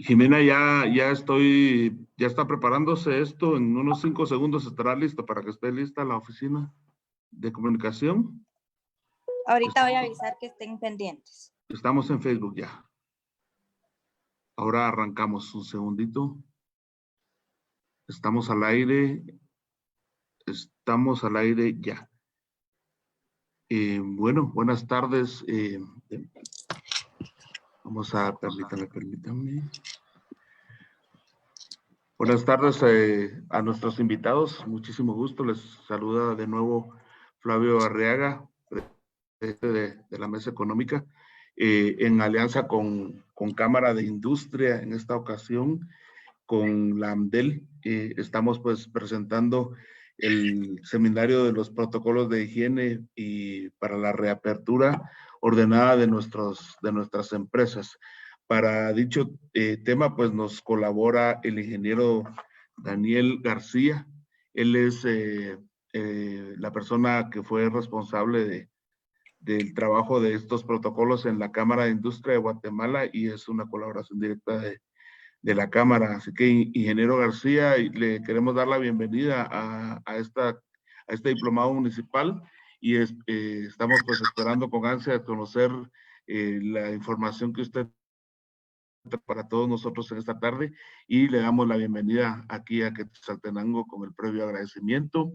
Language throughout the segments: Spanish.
Jimena, ya está preparándose esto. En unos 5 segundos estará listo para que esté lista la oficina de comunicación. Ahorita voy a avisar que estén pendientes. Estamos en Facebook ya. Ahora arrancamos un segundito. Estamos al aire. Estamos al aire ya. Bueno, buenas tardes. Permítame. Buenas tardes a nuestros invitados. Muchísimo gusto. Les saluda de nuevo Flavio Arriaga, de la Mesa Económica, en alianza con Cámara de Industria en esta ocasión, con la AMDEL. Estamos pues presentando el seminario de los protocolos de higiene y para la reapertura ordenada de nuestras empresas. Para dicho tema, pues nos colabora el ingeniero Daniel García. Él es la persona que fue responsable del trabajo de estos protocolos en la Cámara de Industria de Guatemala y es una colaboración directa de la Cámara. Así que, ingeniero García, le queremos dar la bienvenida a este diplomado municipal y estamos pues esperando con ansia conocer la información que usted para todos nosotros en esta tarde y le damos la bienvenida aquí a Quetzaltenango con el previo agradecimiento.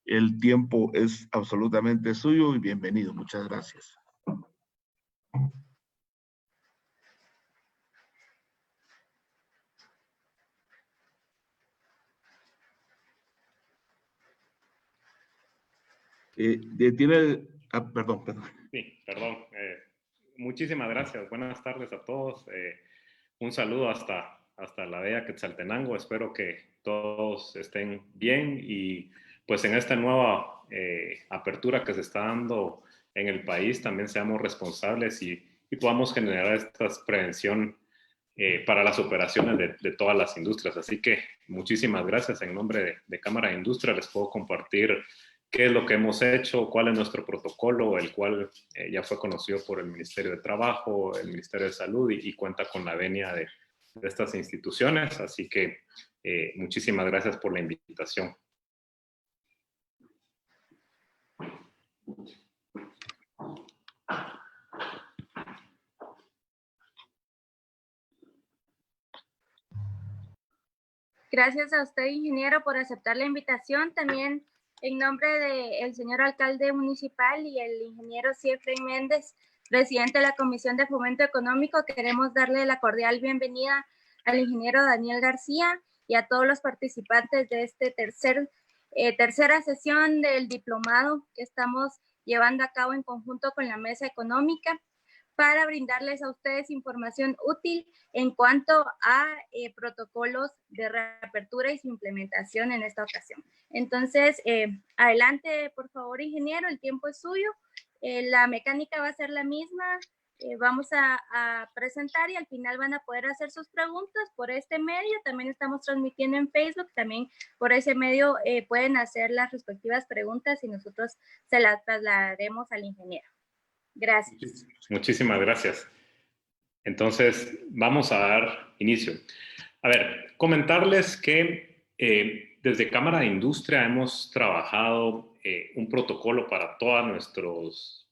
El tiempo es absolutamente suyo y bienvenido. Muchas gracias. Perdón. Sí, perdón. Muchísimas gracias. Buenas tardes a todos. Un saludo hasta la bella Quetzaltenango. Espero que todos estén bien y pues en esta nueva apertura que se está dando en el país también seamos responsables y podamos generar esta prevención para las operaciones de todas las industrias. Así que muchísimas gracias. En nombre de Cámara de Industria les puedo compartir qué es lo que hemos hecho, cuál es nuestro protocolo, el cual ya fue conocido por el Ministerio de Trabajo, el Ministerio de Salud y cuenta con la venia de estas instituciones. Así que muchísimas gracias por la invitación. Gracias a usted, ingeniero, por aceptar la invitación. También en nombre del señor alcalde municipal y el ingeniero Efraín Méndez, presidente de la Comisión de Fomento Económico, queremos darle la cordial bienvenida al ingeniero Daniel García y a todos los participantes de este tercera sesión del diplomado que estamos llevando a cabo en conjunto con la Mesa Económica, para brindarles a ustedes información útil en cuanto a protocolos de reapertura y su implementación en esta ocasión. Entonces, adelante, por favor, ingeniero, el tiempo es suyo. La mecánica va a ser la misma. Vamos a presentar y al final van a poder hacer sus preguntas por este medio. También estamos transmitiendo en Facebook. También por ese medio pueden hacer las respectivas preguntas y nosotros se las trasladaremos al ingeniero. Gracias. Muchísimas gracias. Entonces, vamos a dar inicio. A ver, comentarles que desde Cámara de Industria hemos trabajado un protocolo para nuestros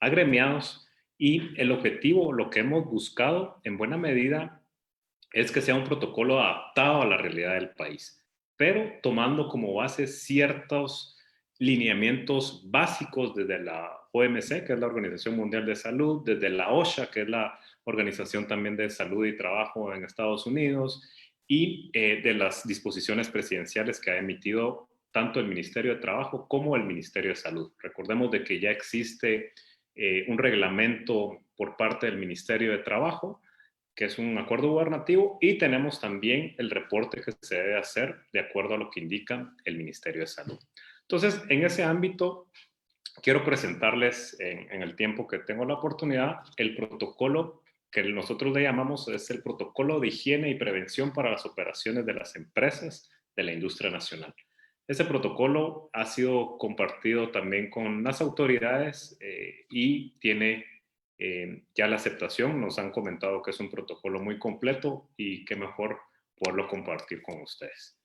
agremiados y el objetivo, lo que hemos buscado en buena medida es que sea un protocolo adaptado a la realidad del país, pero tomando como base ciertos lineamientos básicos desde la OMC, que es la Organización Mundial de Salud, desde la OSHA, que es la Organización también de Salud y Trabajo en Estados Unidos, y de las disposiciones presidenciales que ha emitido tanto el Ministerio de Trabajo como el Ministerio de Salud. Recordemos de que ya existe un reglamento por parte del Ministerio de Trabajo, que es un acuerdo gubernativo, y tenemos también el reporte que se debe hacer de acuerdo a lo que indica el Ministerio de Salud. Entonces, en ese ámbito, quiero presentarles en el tiempo que tengo la oportunidad el protocolo que nosotros le llamamos es el protocolo de higiene y prevención para las operaciones de las empresas de la industria nacional. Ese protocolo ha sido compartido también con las autoridades y tiene ya la aceptación, nos han comentado que es un protocolo muy completo y qué mejor poderlo compartir con ustedes.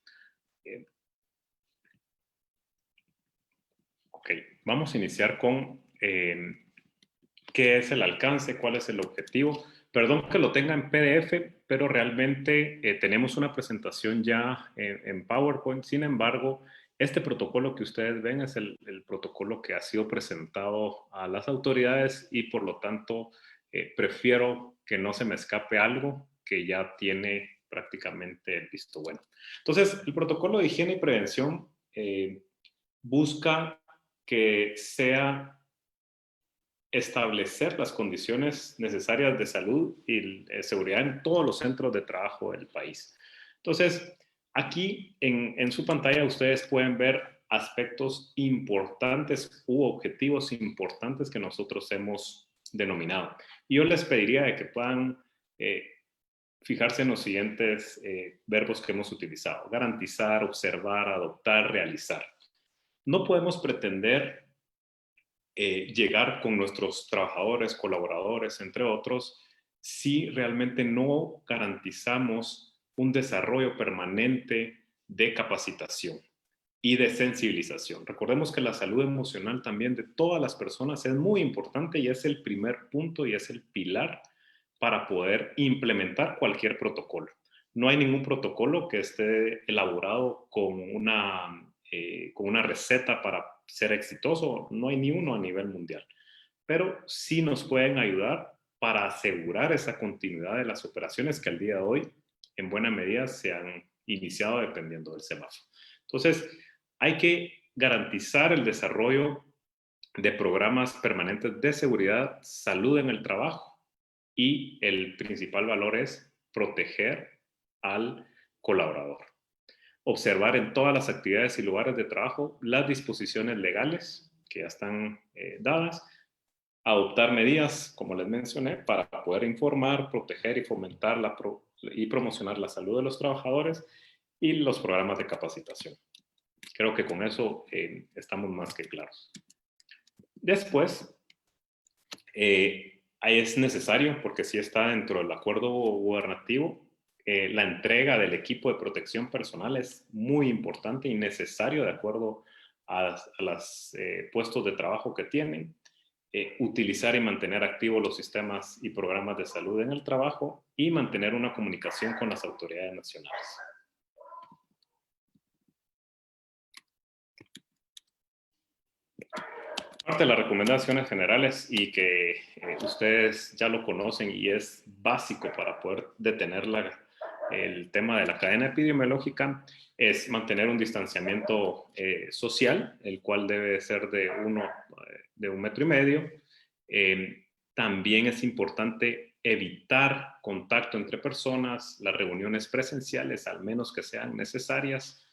Ok, vamos a iniciar con qué es el alcance, cuál es el objetivo. Perdón que lo tenga en PDF, pero realmente tenemos una presentación ya en PowerPoint. Sin embargo, este protocolo que ustedes ven es el protocolo que ha sido presentado a las autoridades y por lo tanto prefiero que no se me escape algo que ya tiene prácticamente el visto bueno. Entonces, el protocolo de higiene y prevención busca que sea establecer las condiciones necesarias de salud y seguridad en todos los centros de trabajo del país. Entonces, aquí en su pantalla ustedes pueden ver aspectos importantes u objetivos importantes que nosotros hemos denominado. Y yo les pediría de que puedan fijarse en los siguientes verbos que hemos utilizado: garantizar, observar, adoptar, realizar. No podemos pretender llegar con nuestros trabajadores, colaboradores, entre otros, si realmente no garantizamos un desarrollo permanente de capacitación y de sensibilización. Recordemos que la salud emocional también de todas las personas es muy importante y es el primer punto y es el pilar para poder implementar cualquier protocolo. No hay ningún protocolo que esté elaborado con una receta para ser exitoso, no hay ni uno a nivel mundial, pero sí nos pueden ayudar para asegurar esa continuidad de las operaciones que al día de hoy en buena medida se han iniciado dependiendo del semáforo. Entonces, hay que garantizar el desarrollo de programas permanentes de seguridad, salud en el trabajo y el principal valor es proteger al colaborador. Observar en todas las actividades y lugares de trabajo las disposiciones legales que ya están dadas, adoptar medidas, como les mencioné, para poder informar, proteger y fomentar y promocionar la salud de los trabajadores y los programas de capacitación. Creo que con eso estamos más que claros. Después, ahí es necesario, porque sí está dentro del acuerdo gubernativo, la entrega del equipo de protección personal es muy importante y necesario de acuerdo a los puestos de trabajo que tienen. Utilizar y mantener activos los sistemas y programas de salud en el trabajo y mantener una comunicación con las autoridades nacionales. Parte de las recomendaciones generales y que ustedes ya lo conocen y es básico para poder detener el tema de la cadena epidemiológica es mantener un distanciamiento social, el cual debe ser de 1,5 metros. También es importante evitar contacto entre personas, las reuniones presenciales, al menos que sean necesarias.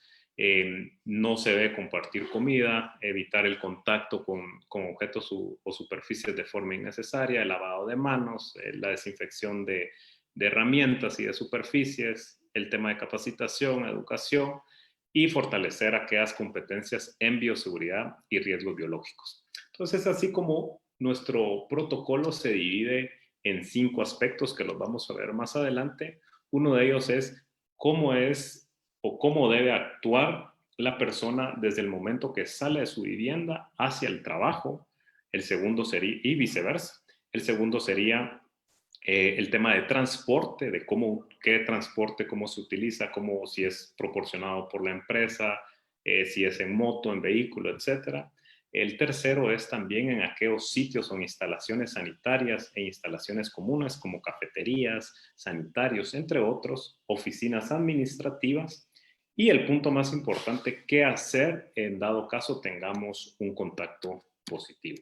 No se debe compartir comida, evitar el contacto con objetos o superficies de forma innecesaria, el lavado de manos, la desinfección de herramientas y de superficies, el tema de capacitación, educación y fortalecer aquellas competencias en bioseguridad y riesgos biológicos. Entonces, así como nuestro protocolo se divide en 5 aspectos que los vamos a ver más adelante, uno de ellos es cómo debe actuar la persona desde el momento que sale de su vivienda hacia el trabajo. El segundo sería, y viceversa. El segundo sería el tema de transporte, de qué transporte, cómo se utiliza, si es proporcionado por la empresa, si es en moto, en vehículo, etc. El tercero es también en aquellos sitios o instalaciones sanitarias e instalaciones comunes como cafeterías, sanitarios, entre otros, oficinas administrativas. Y el punto más importante, qué hacer en dado caso tengamos un contacto positivo.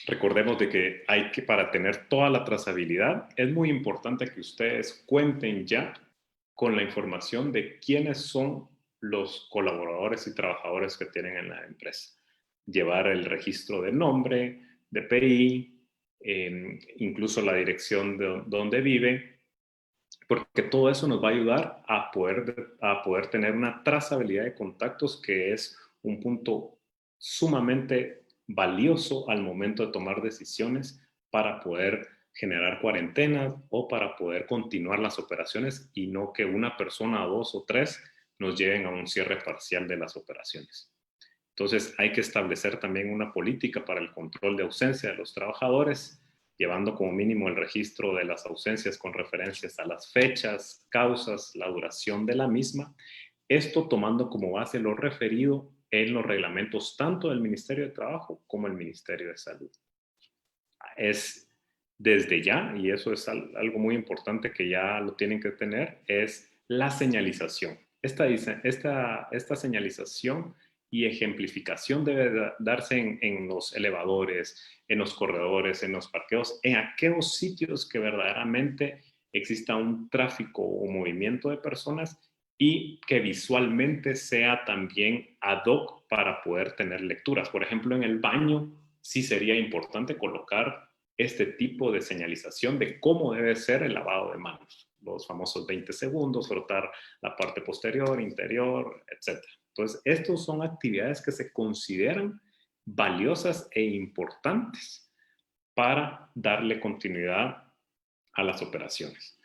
Recordemos de que para tener toda la trazabilidad, es muy importante que ustedes cuenten ya con la información de quiénes son los colaboradores y trabajadores que tienen en la empresa. Llevar el registro de nombre, de PI, incluso la dirección de donde vive, porque todo eso nos va a ayudar a poder tener una trazabilidad de contactos que es un punto sumamente valioso al momento de tomar decisiones para poder generar cuarentenas o para poder continuar las operaciones y no que una persona, dos o tres nos lleven a un cierre parcial de las operaciones. Entonces hay que establecer también una política para el control de ausencia de los trabajadores, llevando como mínimo el registro de las ausencias con referencias a las fechas, causas, la duración de la misma. Esto tomando como base lo referido en los reglamentos tanto del Ministerio de Trabajo como el Ministerio de Salud. Es desde ya, y eso es algo muy importante que ya lo tienen que tener, es la señalización. Esta señalización y ejemplificación debe darse en los elevadores, en los corredores, en los parqueos, en aquellos sitios que verdaderamente exista un tráfico o movimiento de personas y que visualmente sea también ad hoc para poder tener lecturas. Por ejemplo, en el baño sí sería importante colocar este tipo de señalización de cómo debe ser el lavado de manos. Los famosos 20 segundos, frotar la parte posterior, interior, etc. Entonces, estas son actividades que se consideran valiosas e importantes para darle continuidad a las operaciones.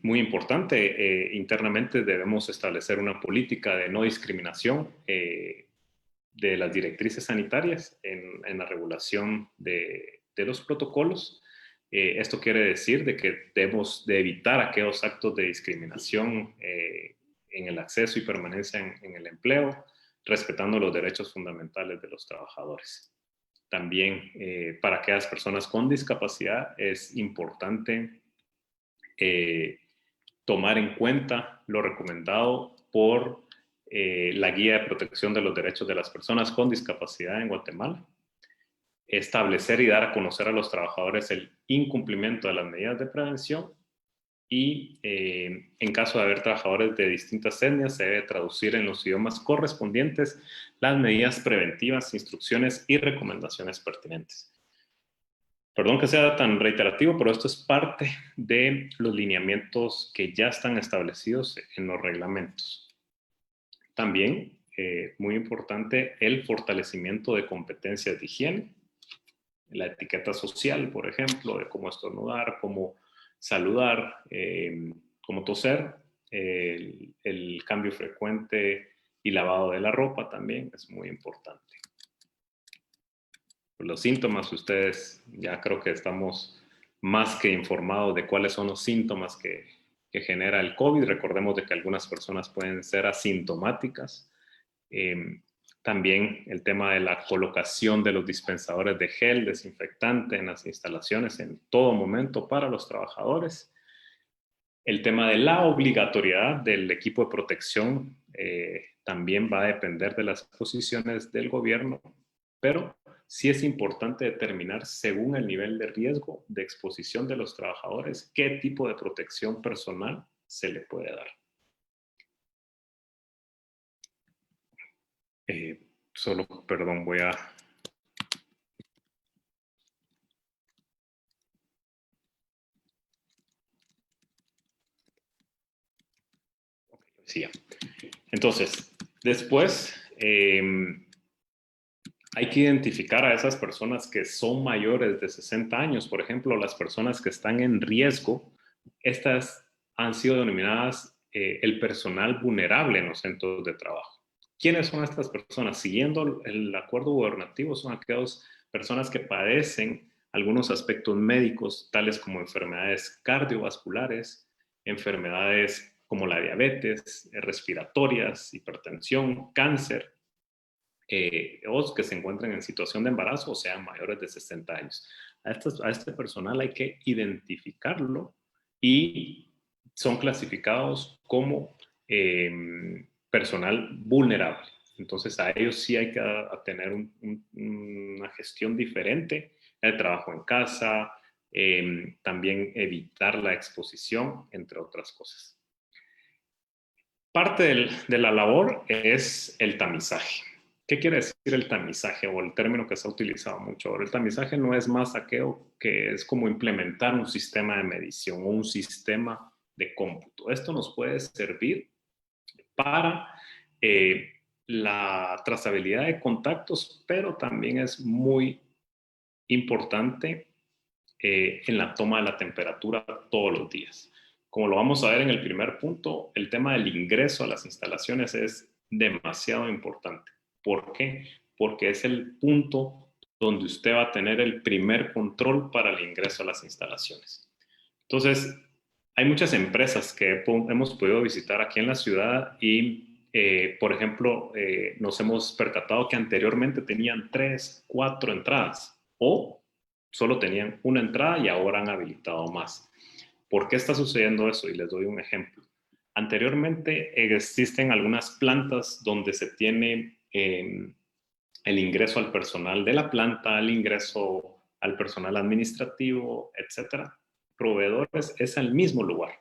Muy importante, internamente debemos establecer una política de no discriminación de las directrices sanitarias en la regulación de los protocolos. Esto quiere decir de que debemos de evitar aquellos actos de discriminación en el acceso y permanencia en el empleo, respetando los derechos fundamentales de los trabajadores. También para aquellas personas con discapacidad es importante tomar en cuenta lo recomendado por la Guía de Protección de los Derechos de las Personas con Discapacidad en Guatemala, establecer y dar a conocer a los trabajadores el incumplimiento de las medidas de prevención y en caso de haber trabajadores de distintas etnias se debe traducir en los idiomas correspondientes las medidas preventivas, instrucciones y recomendaciones pertinentes. Perdón que sea tan reiterativo, pero esto es parte de los lineamientos que ya están establecidos en los reglamentos. También, muy importante, el fortalecimiento de competencias de higiene, la etiqueta social, por ejemplo, de cómo estornudar, cómo saludar, cómo toser, el cambio frecuente y lavado de la ropa también es muy importante. Los síntomas, ustedes ya creo que estamos más que informados de cuáles son los síntomas que genera el COVID. Recordemos de que algunas personas pueden ser asintomáticas. También el tema de la colocación de los dispensadores de gel desinfectante en las instalaciones en todo momento para los trabajadores. El tema de la obligatoriedad del equipo de protección también va a depender de las posiciones del gobierno, pero sí es importante determinar según el nivel de riesgo de exposición de los trabajadores qué tipo de protección personal se le puede dar. Solo, perdón, voy a... Sí, ya. Entonces, después hay que identificar a esas personas que son mayores de 60 años. Por ejemplo, las personas que están en riesgo, estas han sido denominadas el personal vulnerable en los centros de trabajo. ¿Quiénes son estas personas? Siguiendo el acuerdo gubernativo, son aquellas personas que padecen algunos aspectos médicos, tales como enfermedades cardiovasculares, enfermedades como la diabetes, respiratorias, hipertensión, cáncer, o que se encuentren en situación de embarazo o sean mayores de 60 años. A este personal hay que identificarlo y son clasificados como personal vulnerable. Entonces a ellos sí hay que tener una gestión diferente, el trabajo en casa, también evitar la exposición, entre otras cosas. Parte de la labor es el tamizaje. ¿Qué quiere decir el tamizaje o el término que se ha utilizado mucho ahora? El tamizaje no es más aquello que es como implementar un sistema de medición o un sistema de cómputo. Esto nos puede servir para la trazabilidad de contactos, pero también es muy importante en la toma de la temperatura todos los días. Como lo vamos a ver en el primer punto, el tema del ingreso a las instalaciones es demasiado importante. ¿Por qué? Porque es el punto donde usted va a tener el primer control para el ingreso a las instalaciones. Entonces, hay muchas empresas que hemos podido visitar aquí en la ciudad y, por ejemplo, nos hemos percatado que anteriormente tenían 3, 4 entradas o solo tenían una entrada y ahora han habilitado más. ¿Por qué está sucediendo eso? Y les doy un ejemplo. Anteriormente existen algunas plantas donde se tiene el ingreso al personal de la planta, el ingreso al personal administrativo, etcétera. Proveedores es al mismo lugar,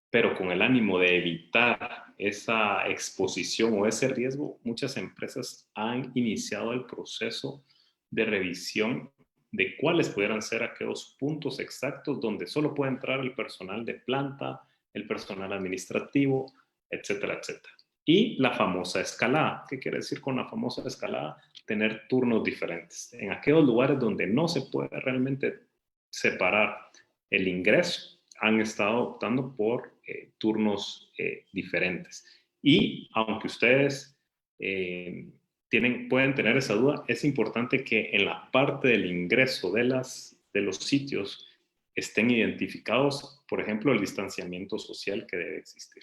pero con el ánimo de evitar esa exposición o ese riesgo, muchas empresas han iniciado el proceso de revisión de cuáles pudieran ser aquellos puntos exactos donde solo puede entrar el personal de planta, el personal administrativo, etcétera, etcétera. Y la famosa escalada. ¿Qué quiere decir con la famosa escalada? Tener turnos diferentes. En aquellos lugares donde no se puede realmente separar el ingreso, han estado optando por turnos diferentes. Y aunque ustedes pueden tener esa duda, es importante que en la parte del ingreso de los sitios estén identificados, por ejemplo, el distanciamiento social que debe existir.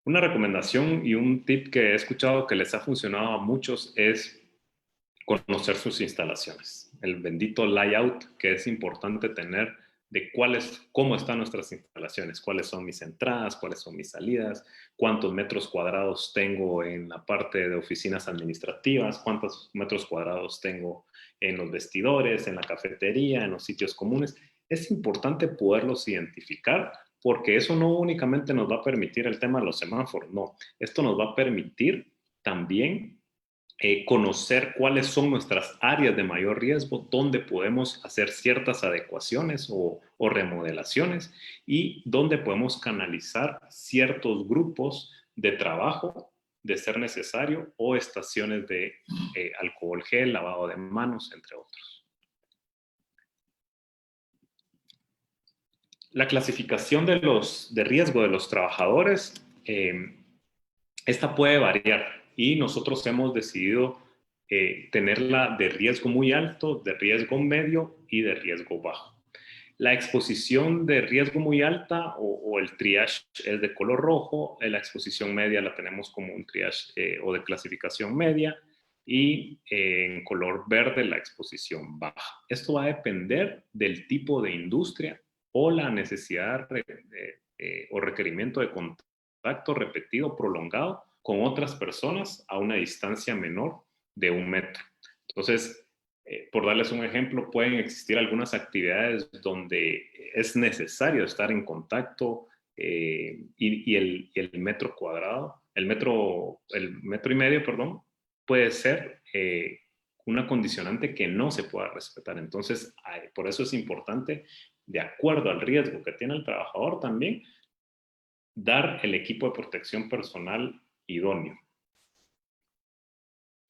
Una recomendación y un tip que he escuchado que les ha funcionado a muchos es conocer sus instalaciones. El bendito layout que es importante tener de cómo están nuestras instalaciones, cuáles son mis entradas, cuáles son mis salidas, cuántos metros cuadrados tengo en la parte de oficinas administrativas, cuántos metros cuadrados tengo en los vestidores, en la cafetería, en los sitios comunes. Es importante poderlos identificar porque eso no únicamente nos va a permitir el tema de los semáforos, no. Esto nos va a permitir también conocer cuáles son nuestras áreas de mayor riesgo, dónde podemos hacer ciertas adecuaciones o remodelaciones y dónde podemos canalizar ciertos grupos de trabajo de ser necesario o estaciones de alcohol gel, lavado de manos, entre otros. La clasificación de riesgo de los trabajadores, esta puede variar. Y nosotros hemos decidido tenerla de riesgo muy alto, de riesgo medio y de riesgo bajo. La exposición de riesgo muy alta o el triage es de color rojo, la exposición media la tenemos como un triage o de clasificación media y en color verde la exposición baja. Esto va a depender del tipo de industria o la necesidad o requerimiento de contacto repetido, prolongado con otras personas a una distancia menor de 1 metro. Entonces, por darles un ejemplo, pueden existir algunas actividades donde es necesario estar en contacto y el metro cuadrado, el metro y medio, perdón, puede ser una condicionante que no se pueda respetar. Entonces, por eso es importante, de acuerdo al riesgo que tiene el trabajador también, dar el equipo de protección personal idóneo.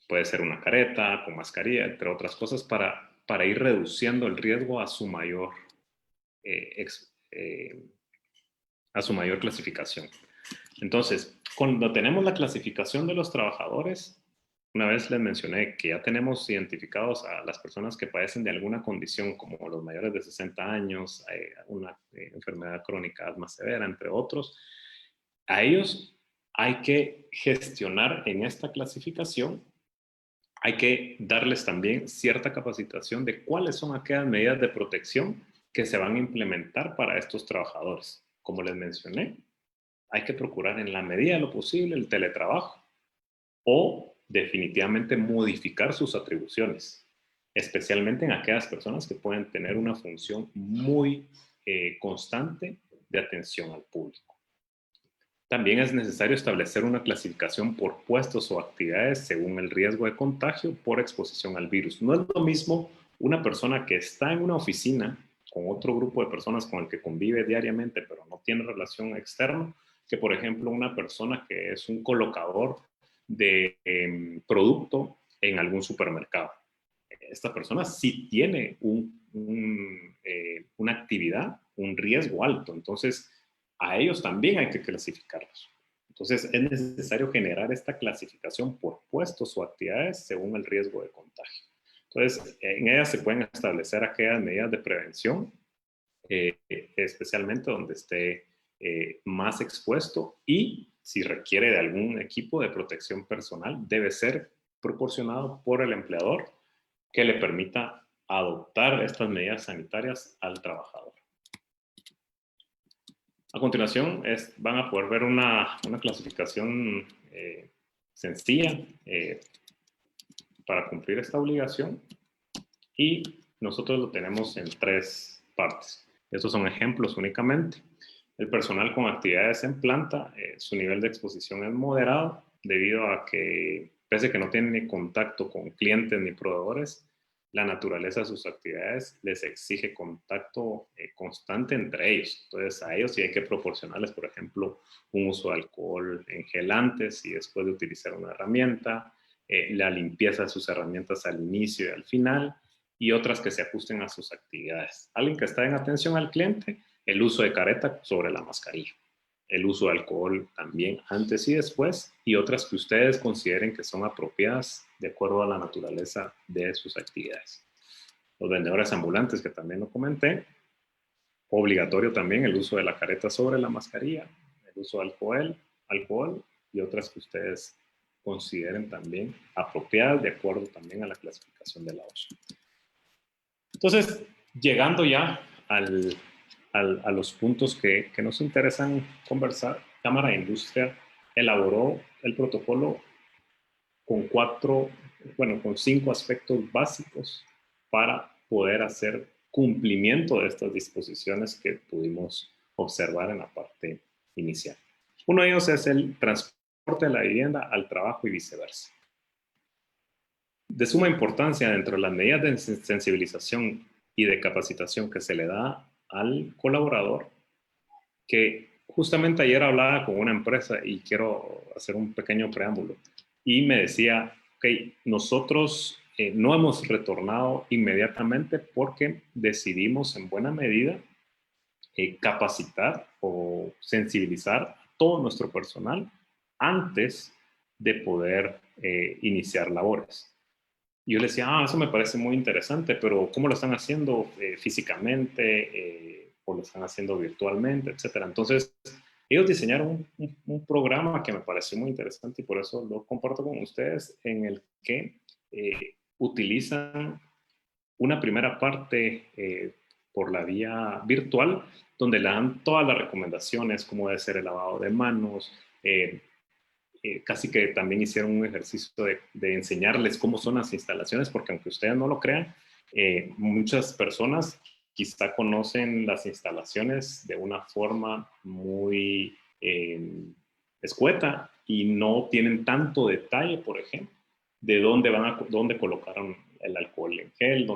Puede ser una careta, con mascarilla, entre otras cosas, para ir reduciendo el riesgo a su mayor clasificación. Entonces, cuando tenemos la clasificación de los trabajadores, una vez les mencioné que ya tenemos identificados a las personas que padecen de alguna condición, como los mayores de 60 años, una enfermedad crónica, asma severa, entre otros. A ellos hay que gestionar en esta clasificación, hay que darles también cierta capacitación de cuáles son aquellas medidas de protección que se van a implementar para estos trabajadores. Como les mencioné, hay que procurar en la medida de lo posible el teletrabajo o definitivamente modificar sus atribuciones, especialmente en aquellas personas que pueden tener una función muy constante de atención al público. También es necesario establecer una clasificación por puestos o actividades según el riesgo de contagio por exposición al virus. No es lo mismo una persona que está en una oficina con otro grupo de personas con el que convive diariamente, pero no tiene relación externa, que, por ejemplo, una persona que es un colocador de producto en algún supermercado. Esta persona sí tiene una actividad, un riesgo alto. Entonces, a ellos también hay que clasificarlos. Entonces, es necesario generar esta clasificación por puestos o actividades según el riesgo de contagio. Entonces, en ellas se pueden establecer aquellas medidas de prevención, especialmente donde esté más expuesto, y si requiere de algún equipo de protección personal, debe ser proporcionado por el empleador que le permita adoptar estas medidas sanitarias al trabajador. A continuación, van a poder ver una clasificación sencilla para cumplir esta obligación, y nosotros lo tenemos en 3 partes. Estos son ejemplos únicamente. El personal con actividades en planta, su nivel de exposición es moderado debido a que, pese a que no tienen ni contacto con clientes ni proveedores, la naturaleza de sus actividades les exige contacto constante entre ellos. Entonces, a ellos sí hay que proporcionarles, por ejemplo, un uso de alcohol en gel antes y después de utilizar una herramienta, la limpieza de sus herramientas al inicio y al final, y otras que se ajusten a sus actividades. Alguien que está en atención al cliente, el uso de careta sobre la mascarilla, el uso de alcohol también antes y después, y otras que ustedes consideren que son apropiadas de acuerdo a la naturaleza de sus actividades. Los vendedores ambulantes, que también lo comenté, obligatorio también el uso de la careta sobre la mascarilla, el uso de alcohol y otras que ustedes consideren también apropiadas de acuerdo también a la clasificación de la OSHA. Entonces, llegando ya a los puntos que nos interesan conversar, Cámara de Industria elaboró el protocolo con 5 aspectos básicos para poder hacer cumplimiento de estas disposiciones que pudimos observar en la parte inicial. Uno de ellos es el transporte de la vivienda al trabajo y viceversa. De suma importancia dentro de las medidas de sensibilización y de capacitación que se le da al colaborador, que justamente ayer hablaba con una empresa y quiero hacer un pequeño preámbulo, y me decía, ok, nosotros no hemos retornado inmediatamente porque decidimos en buena medida capacitar o sensibilizar a todo nuestro personal antes de poder iniciar labores. Y yo le decía, eso me parece muy interesante, pero ¿cómo lo están haciendo físicamente o lo están haciendo virtualmente, etcétera? Entonces, ellos diseñaron un programa que me pareció muy interesante y por eso lo comparto con ustedes, en el que utilizan una primera parte por la vía virtual, donde le dan todas las recomendaciones, cómo debe ser el lavado de manos, casi que también hicieron un ejercicio de enseñarles cómo son las instalaciones, porque aunque ustedes no lo crean, muchas personas quizá conocen las instalaciones de una forma muy escueta y no tienen tanto detalle, por ejemplo, de dónde colocaron el alcohol en gel,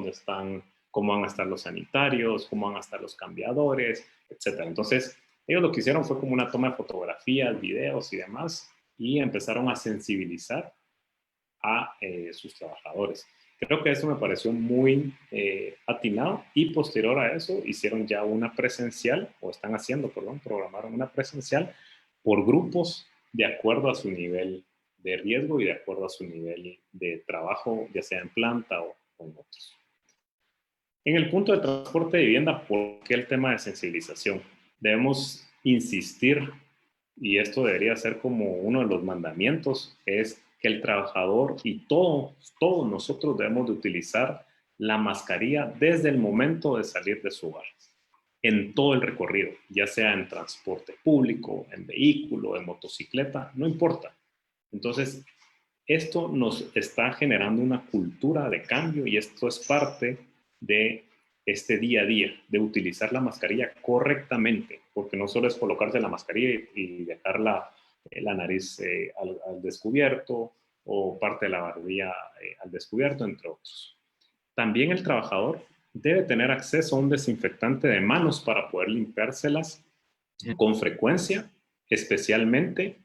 cómo van a estar los sanitarios, cómo van a estar los cambiadores, etc. Entonces, ellos lo que hicieron fue como una toma de fotografías, videos y demás, y empezaron a sensibilizar a sus trabajadores. Creo que eso me pareció muy atinado, y posterior a eso hicieron ya una presencial, o están haciendo, programaron una presencial por grupos de acuerdo a su nivel de riesgo y de acuerdo a su nivel de trabajo, ya sea en planta o en otros. En el punto de transporte de vivienda, ¿por qué el tema de sensibilización? Debemos insistir, y esto debería ser como uno de los mandamientos, es que el trabajador y todos nosotros debemos de utilizar la mascarilla desde el momento de salir de su hogar, en todo el recorrido, ya sea en transporte público, en vehículo, en motocicleta, no importa. Entonces, esto nos está generando una cultura de cambio, y esto es parte de este día a día, de utilizar la mascarilla correctamente, porque no solo es colocarse la mascarilla y dejar la nariz al descubierto, o parte de la barbilla al descubierto, entre otros. También el trabajador debe tener acceso a un desinfectante de manos para poder limpiárselas con frecuencia especialmente.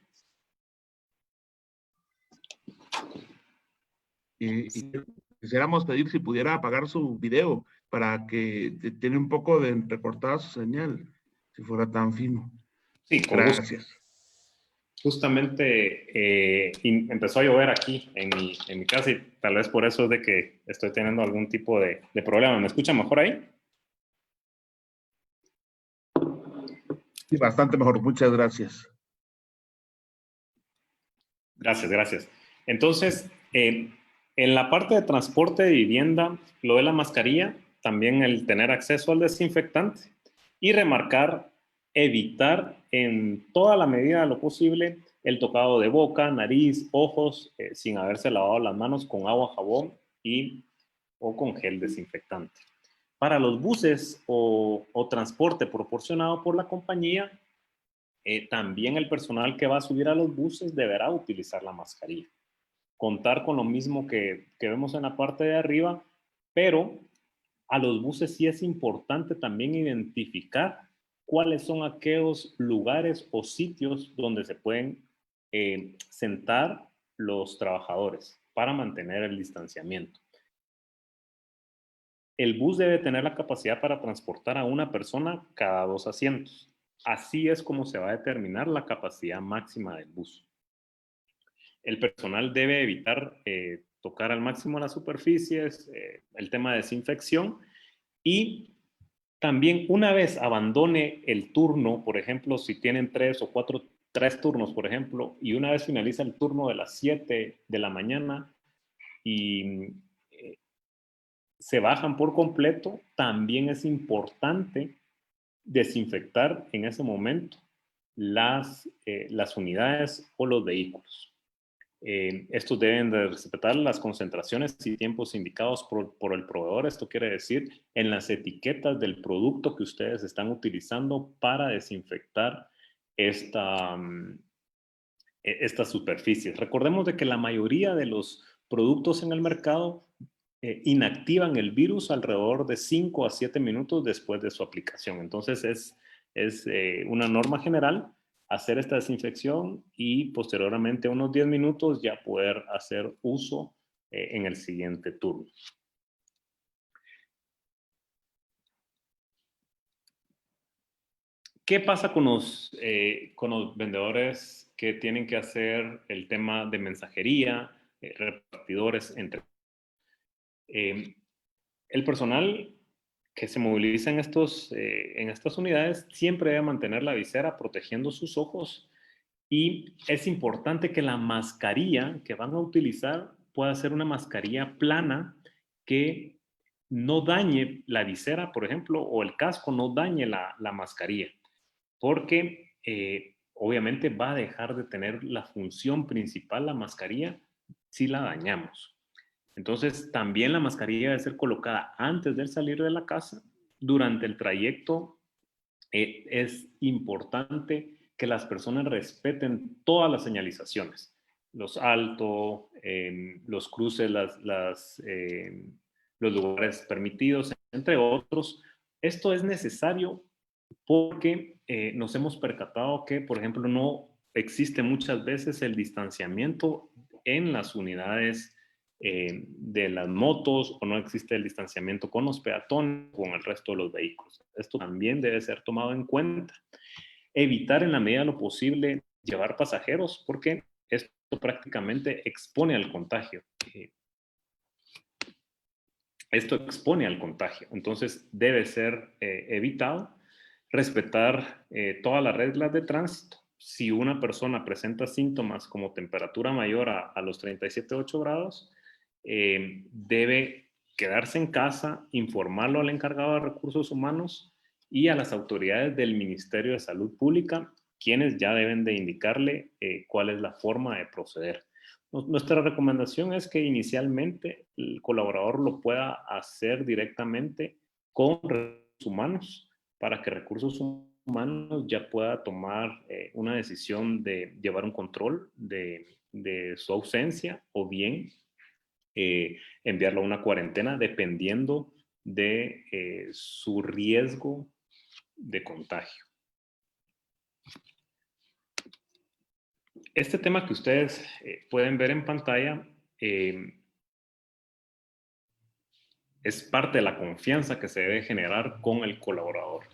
Y quisiéramos pedir si pudiera apagar su video para que tiene un poco de entrecortada su señal, si fuera tan fino. Sí, con gusto. Gracias. Justamente empezó a llover aquí en mi casa y tal vez por eso es de que estoy teniendo algún tipo de problema. ¿Me escuchan mejor ahí? Sí, bastante mejor. Muchas gracias. Gracias, gracias. Entonces, en la parte de transporte de vivienda, lo de la mascarilla, también el tener acceso al desinfectante y remarcar, evitar en toda la medida de lo posible el tocado de boca, nariz, ojos, sin haberse lavado las manos con agua, jabón o con gel desinfectante. Para los buses o transporte proporcionado por la compañía, también el personal que va a subir a los buses deberá utilizar la mascarilla. Contar con lo mismo que vemos en la parte de arriba, pero a los buses sí es importante también identificar cuáles son aquellos lugares o sitios donde se pueden sentar los trabajadores para mantener el distanciamiento. El bus debe tener la capacidad para transportar a una persona cada 2 asientos. Así es como se va a determinar la capacidad máxima del bus. El personal debe evitar tocar al máximo las superficies, el tema de desinfección, y también una vez abandone el turno, por ejemplo, si tienen 3 o 4, 3 turnos, por ejemplo, y una vez finaliza el turno de las 7 de la mañana y se bajan por completo, también es importante desinfectar en ese momento las unidades o los vehículos. Estos deben de respetar las concentraciones y tiempos indicados por el proveedor. Esto quiere decir en las etiquetas del producto que ustedes están utilizando para desinfectar estas superficies. Recordemos de que la mayoría de los productos en el mercado inactivan el virus alrededor de 5 a 7 minutos después de su aplicación. Entonces es una norma general hacer esta desinfección y posteriormente unos 10 minutos ya poder hacer uso en el siguiente turno. ¿Qué pasa con los vendedores que tienen que hacer el tema de mensajería, repartidores, entre el personal que se moviliza en estas unidades siempre debe mantener la visera protegiendo sus ojos, y es importante que la mascarilla que van a utilizar pueda ser una mascarilla plana que no dañe la visera, por ejemplo, o el casco no dañe la mascarilla, porque obviamente va a dejar de tener la función principal la mascarilla si la dañamos. Entonces, también la mascarilla debe ser colocada antes de salir de la casa. Durante el trayecto es importante que las personas respeten todas las señalizaciones. Los altos, los cruces, los lugares permitidos, entre otros. Esto es necesario porque nos hemos percatado que, por ejemplo, no existe muchas veces el distanciamiento en las unidades de las motos, o no existe el distanciamiento con los peatones, con el resto de los vehículos. Esto también debe ser tomado en cuenta. Evitar en la medida de lo posible llevar pasajeros, porque esto prácticamente expone al contagio. Esto expone al contagio, entonces debe ser evitado. Respetar todas las reglas de tránsito. Si una persona presenta síntomas como temperatura mayor a los 37,8 grados, debe quedarse en casa, informarlo al encargado de recursos humanos y a las autoridades del Ministerio de Salud Pública, quienes ya deben de indicarle cuál es la forma de proceder. Nuestra recomendación es que inicialmente el colaborador lo pueda hacer directamente con recursos humanos, para que recursos humanos ya pueda tomar una decisión de llevar un control de su ausencia, o bien enviarlo a una cuarentena dependiendo de su riesgo de contagio. Este tema que ustedes pueden ver en pantalla es parte de la confianza que se debe generar con el colaborador.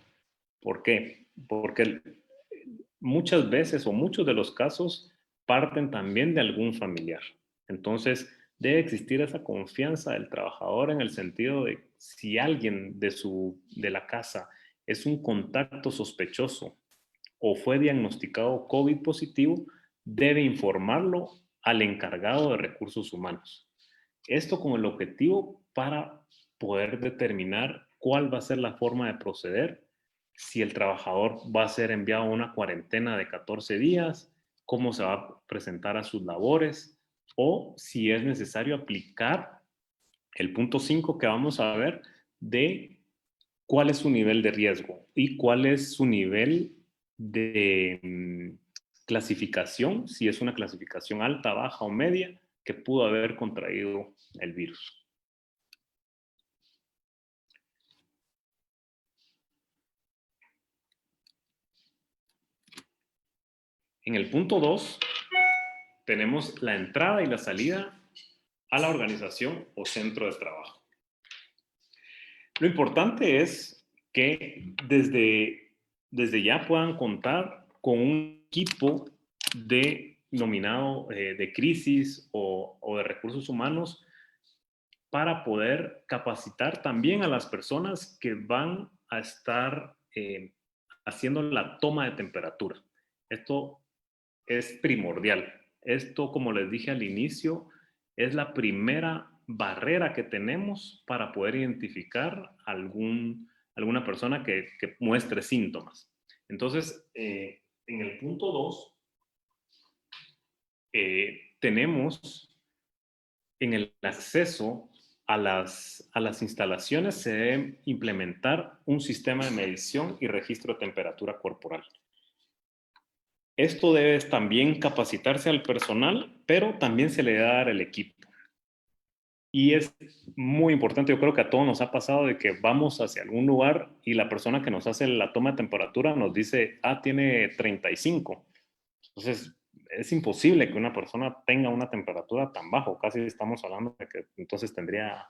¿Por qué? Porque muchas veces o muchos de los casos parten también de algún familiar. Entonces, debe existir esa confianza del trabajador en el sentido de si alguien de la casa es un contacto sospechoso o fue diagnosticado COVID positivo, debe informarlo al encargado de recursos humanos. Esto con el objetivo para poder determinar cuál va a ser la forma de proceder, si el trabajador va a ser enviado a una cuarentena de 14 días, cómo se va a presentar a sus labores o si es necesario aplicar el punto 5 que vamos a ver de cuál es su nivel de riesgo y cuál es su nivel de clasificación, si es una clasificación alta, baja o media, que pudo haber contraído el virus. En el punto 2 tenemos la entrada y la salida a la organización o centro de trabajo. Lo importante es que desde ya puedan contar con un equipo denominado de crisis o de recursos humanos para poder capacitar también a las personas que van a estar haciendo la toma de temperatura. Esto es primordial. Esto, como les dije al inicio, es la primera barrera que tenemos para poder identificar alguna persona que muestre síntomas. Entonces, en el punto 2, tenemos en el acceso a las instalaciones se debe implementar un sistema de medición y registro de temperatura corporal. Esto debe también capacitarse al personal, pero también se le debe dar el equipo. Y es muy importante, yo creo que a todos nos ha pasado de que vamos hacia algún lugar y la persona que nos hace la toma de temperatura nos dice, tiene 35. Entonces, es imposible que una persona tenga una temperatura tan baja. Casi estamos hablando de que entonces tendría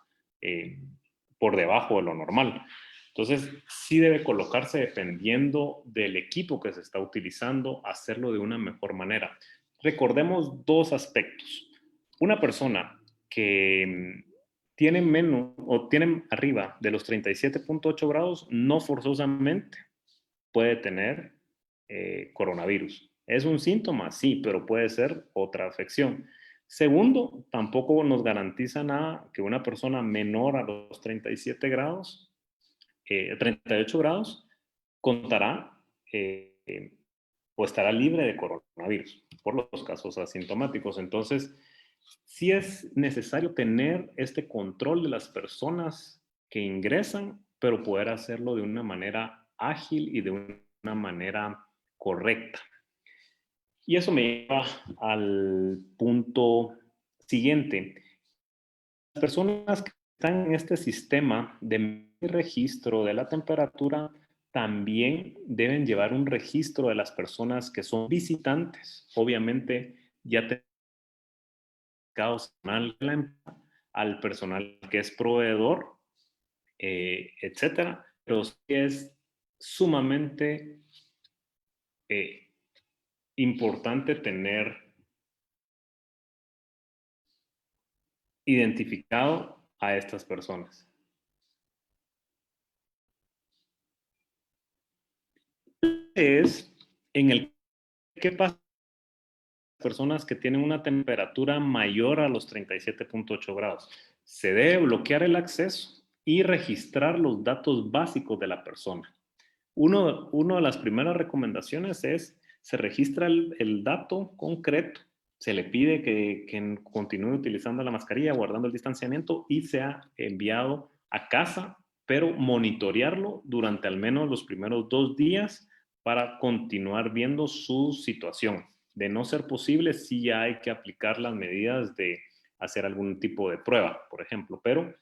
por debajo de lo normal. Entonces, sí debe colocarse dependiendo del equipo que se está utilizando, hacerlo de una mejor manera. Recordemos dos aspectos. Una persona que tiene menos o tiene arriba de los 37.8 grados, no forzosamente puede tener coronavirus. ¿Es un síntoma? Sí, pero puede ser otra afección. Segundo, tampoco nos garantiza nada que una persona menor a los 37 grados, 38 grados, contará o estará libre de coronavirus por los casos asintomáticos. Entonces, sí es necesario tener este control de las personas que ingresan, pero poder hacerlo de una manera ágil y de una manera correcta. Y eso me lleva al punto siguiente. Las personas que están en este sistema de registro de la temperatura también deben llevar un registro de las personas que son visitantes. Obviamente ya al personal que es proveedor, etcétera, pero sí es sumamente importante tener identificado a estas personas. Es en el que pasa personas que tienen una temperatura mayor a los 37.8 grados. Se debe bloquear el acceso y registrar los datos básicos de la persona. Una de las primeras recomendaciones es, se registra el dato concreto, se le pide que continúe utilizando la mascarilla, guardando el distanciamiento y sea enviado a casa, pero monitorearlo durante al menos los primeros 2 días para continuar viendo su situación. De no ser posible, sí ya hay que aplicar las medidas de hacer algún tipo de prueba, por ejemplo, pero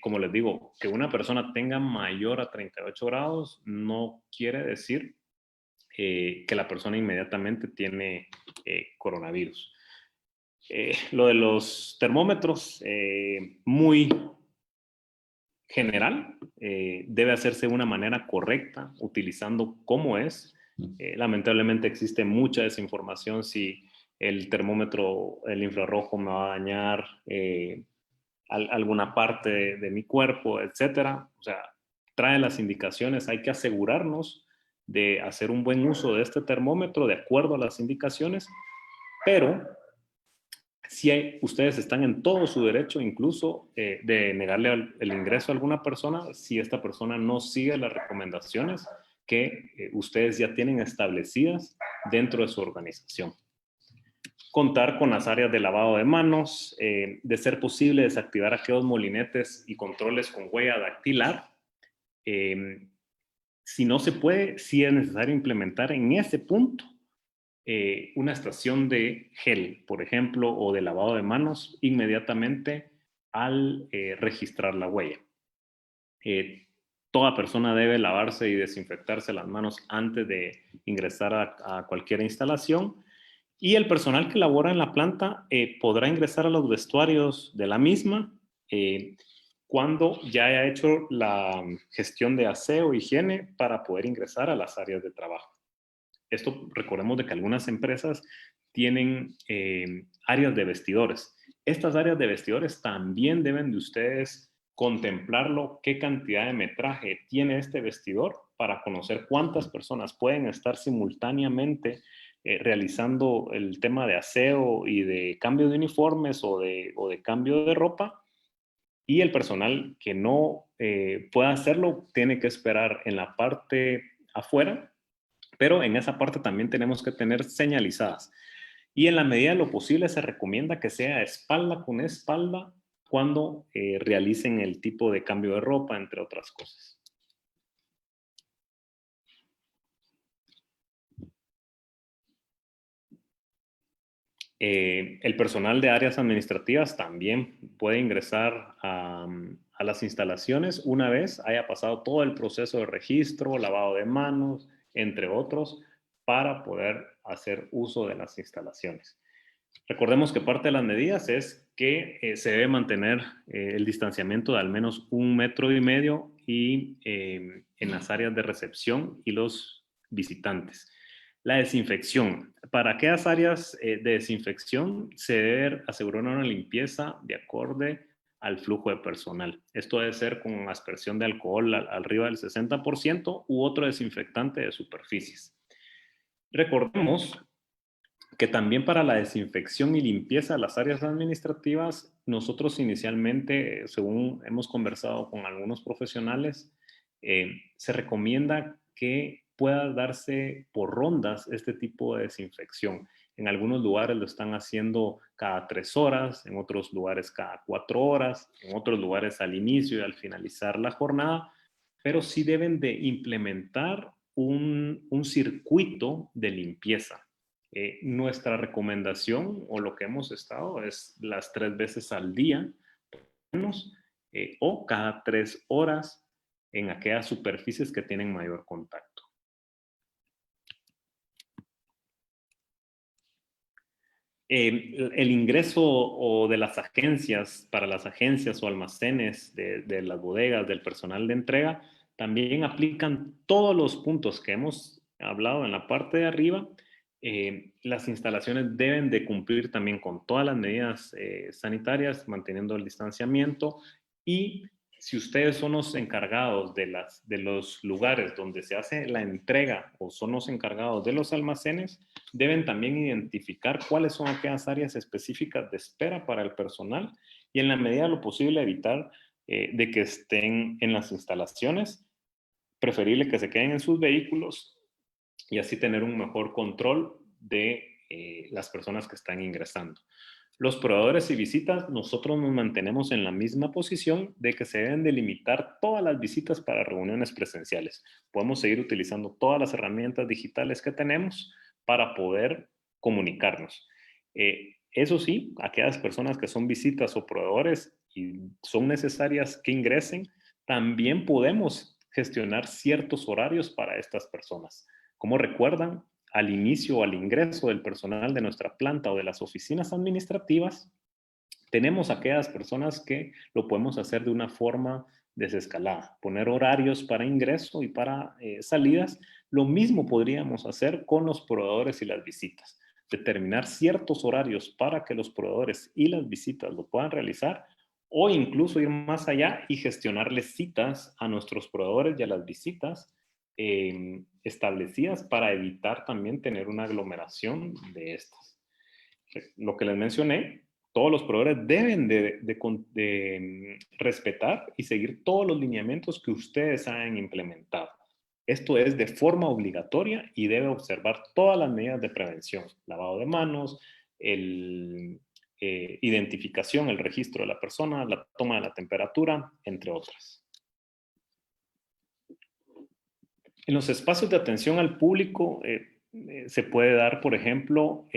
como les digo, que una persona tenga mayor a 38 grados no quiere decir que la persona inmediatamente tiene coronavirus. Lo de los termómetros, muy general, debe hacerse de una manera correcta, utilizando cómo es. Lamentablemente existe mucha desinformación si el termómetro, el infrarrojo me va a dañar alguna parte de mi cuerpo, etcétera. O sea, trae las indicaciones, hay que asegurarnos de hacer un buen uso de este termómetro de acuerdo a las indicaciones, pero si ustedes están en todo su derecho, incluso de negarle el ingreso a alguna persona, si esta persona no sigue las recomendaciones que ustedes ya tienen establecidas dentro de su organización. Contar con las áreas de lavado de manos, de ser posible desactivar aquellos molinetes y controles con huella dactilar. Si no se puede, sí es necesario implementar en ese punto una estación de gel, por ejemplo, o de lavado de manos inmediatamente al registrar la huella. Toda persona debe lavarse y desinfectarse las manos antes de ingresar a cualquier instalación, y el personal que labora en la planta podrá ingresar a los vestuarios de la misma cuando ya haya hecho la gestión de aseo, higiene, para poder ingresar a las áreas de trabajo. Esto, recordemos de que algunas empresas tienen áreas de vestidores. Estas áreas de vestidores también deben de ustedes contemplarlo, qué cantidad de metraje tiene este vestidor para conocer cuántas personas pueden estar simultáneamente realizando el tema de aseo y de cambio de uniformes o de cambio de ropa. Y el personal que no pueda hacerlo tiene que esperar en la parte afuera, pero en esa parte también tenemos que tener señalizadas. Y en la medida de lo posible se recomienda que sea espalda con espalda cuando realicen el tipo de cambio de ropa, entre otras cosas. El personal de áreas administrativas también puede ingresar a las instalaciones una vez haya pasado todo el proceso de registro, lavado de manos, entre otros, para poder hacer uso de las instalaciones. Recordemos que parte de las medidas es que se debe mantener el distanciamiento de al menos 1,5 metros y en las áreas de recepción y los visitantes. La desinfección. Para aquellas áreas de desinfección se debe asegurar una limpieza de acorde al flujo de personal. Esto debe ser con aspersión de alcohol arriba del 60% u otro desinfectante de superficies. Recordemos que también para la desinfección y limpieza de las áreas administrativas, nosotros inicialmente, según hemos conversado con algunos profesionales, se recomienda que pueda darse por rondas este tipo de desinfección. En algunos lugares lo están haciendo cada 3 horas, en otros lugares cada 4 horas, en otros lugares al inicio y al finalizar la jornada, pero sí deben de implementar un circuito de limpieza. Nuestra recomendación o lo que hemos estado es las 3 veces al día, menos, o cada 3 horas en aquellas superficies que tienen mayor contacto. El ingreso o de las agencias, para las agencias o almacenes de las bodegas, del personal de entrega, también aplican todos los puntos que hemos hablado en la parte de arriba. Las instalaciones deben de cumplir también con todas las medidas sanitarias, manteniendo el distanciamiento, y si ustedes son los encargados de los lugares donde se hace la entrega o son los encargados de los almacenes, deben también identificar cuáles son aquellas áreas específicas de espera para el personal y en la medida de lo posible evitar de que estén en las instalaciones, preferible que se queden en sus vehículos y así tener un mejor control de las personas que están ingresando. Los proveedores y visitas, nosotros nos mantenemos en la misma posición de que se deben delimitar todas las visitas para reuniones presenciales. Podemos seguir utilizando todas las herramientas digitales que tenemos para poder comunicarnos. Eso sí, aquellas personas que son visitas o proveedores y son necesarias que ingresen, también podemos gestionar ciertos horarios para estas personas. Como recuerdan, al inicio o al ingreso del personal de nuestra planta o de las oficinas administrativas, tenemos aquellas personas que lo podemos hacer de una forma desescalada, poner horarios para ingreso y para salidas. Lo mismo podríamos hacer con los proveedores y las visitas, determinar ciertos horarios para que los proveedores y las visitas lo puedan realizar, o incluso ir más allá y gestionarles citas a nuestros proveedores y a las visitas establecidas para evitar también tener una aglomeración de estas. Lo que les mencioné, todos los proveedores deben de respetar y seguir todos los lineamientos que ustedes hayan implementado. Esto es de forma obligatoria y debe observar todas las medidas de prevención, lavado de manos, identificación, el registro de la persona, la toma de la temperatura, entre otras. En los espacios de atención al público se puede dar, por ejemplo,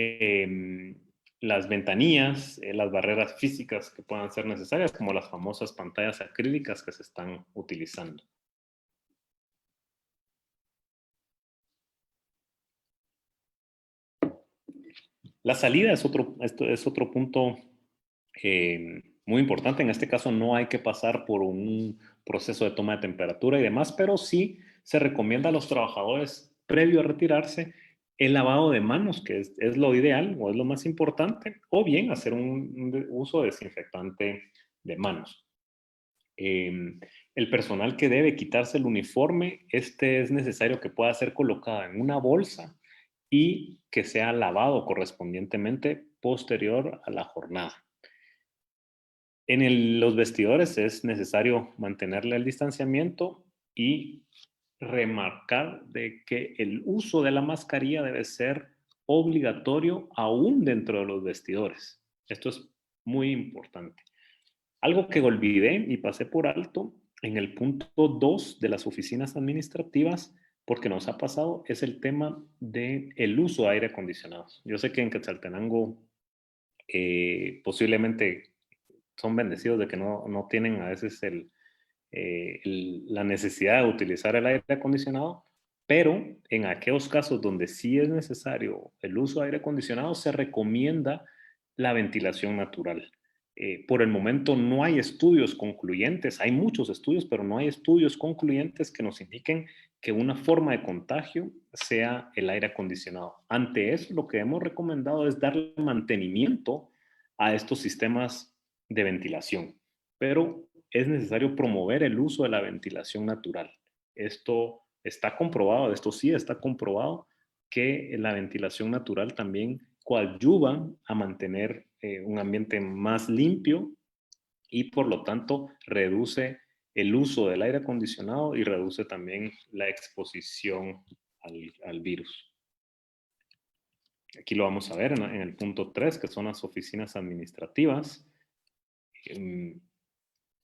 las ventanillas, las barreras físicas que puedan ser necesarias, como las famosas pantallas acrílicas que se están utilizando. La salida es otro punto muy importante. En este caso no hay que pasar por un proceso de toma de temperatura y demás, pero sí se recomienda a los trabajadores, previo a retirarse, el lavado de manos, que es lo ideal o es lo más importante, o bien hacer un uso de desinfectante de manos. El personal que debe quitarse el uniforme, es necesario que pueda ser colocado en una bolsa y que sea lavado correspondientemente posterior a la jornada. En los vestidores es necesario mantenerle el distanciamiento y remarcar de que el uso de la mascarilla debe ser obligatorio aún dentro de los vestidores. Esto es muy importante. Algo que olvidé y pasé por alto en el punto 2 de las oficinas administrativas, porque nos ha pasado, es el tema del uso de aire acondicionado. Yo sé que en Quetzaltenango posiblemente son bendecidos de que no tienen a veces la necesidad de utilizar el aire acondicionado, pero en aquellos casos donde sí es necesario el uso de aire acondicionado, se recomienda la ventilación natural. Por el momento no hay estudios concluyentes, hay muchos estudios, pero no hay estudios concluyentes que nos indiquen que una forma de contagio sea el aire acondicionado. Ante eso, lo que hemos recomendado es darle mantenimiento a estos sistemas de ventilación, pero es necesario promover el uso de la ventilación natural. Esto está comprobado, esto sí está comprobado, que la ventilación natural también coadyuva a mantener un ambiente más limpio y por lo tanto reduce el uso del aire acondicionado y reduce también la exposición al virus. Aquí lo vamos a ver en el punto 3, que son las oficinas administrativas.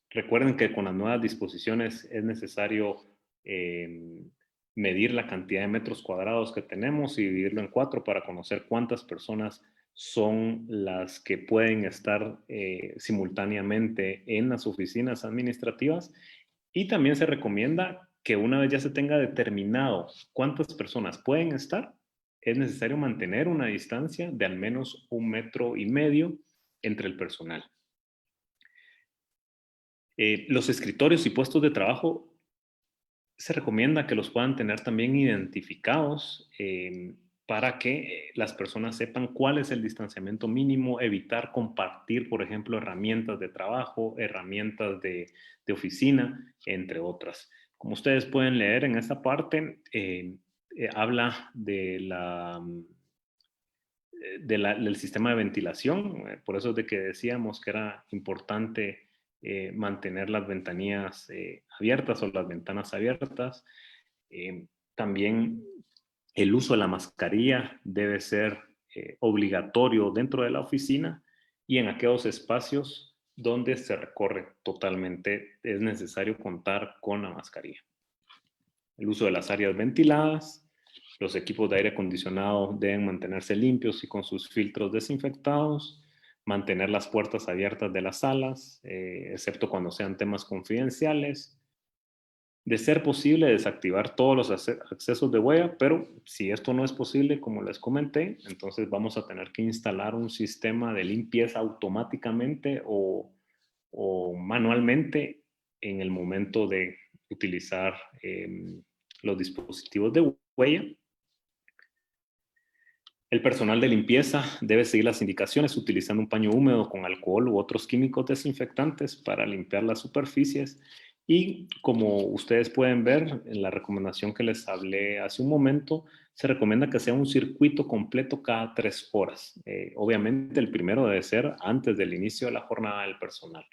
Recuerden que con las nuevas disposiciones es necesario medir la cantidad de metros cuadrados que tenemos y dividirlo en 4 para conocer cuántas personas son las que pueden estar simultáneamente en las oficinas administrativas. Y también se recomienda que una vez ya se tenga determinado cuántas personas pueden estar, es necesario mantener una distancia de al menos 1,5 metros entre el personal. Los escritorios y puestos de trabajo se recomienda que los puedan tener también identificados para que las personas sepan cuál es el distanciamiento mínimo, evitar compartir, por ejemplo, herramientas de trabajo, herramientas de oficina, entre otras. Como ustedes pueden leer en esta parte, habla del sistema de ventilación, por eso es de que decíamos que era importante mantener las ventanillas abiertas o las ventanas abiertas. También el uso de la mascarilla debe ser obligatorio dentro de la oficina y en aquellos espacios donde se recorre totalmente es necesario contar con la mascarilla. El uso de las áreas ventiladas. Los equipos de aire acondicionado deben mantenerse limpios y con sus filtros desinfectados. Mantener las puertas abiertas de las salas, excepto cuando sean temas confidenciales. De ser posible, desactivar todos los accesos de huella, pero si esto no es posible, como les comenté, entonces vamos a tener que instalar un sistema de limpieza automáticamente o manualmente en el momento de utilizar los dispositivos de huella. El personal de limpieza debe seguir las indicaciones utilizando un paño húmedo con alcohol u otros químicos desinfectantes para limpiar las superficies. Y como ustedes pueden ver en la recomendación que les hablé hace un momento, se recomienda que sea un circuito completo cada 3 horas. Obviamente el primero debe ser antes del inicio de la jornada del personal.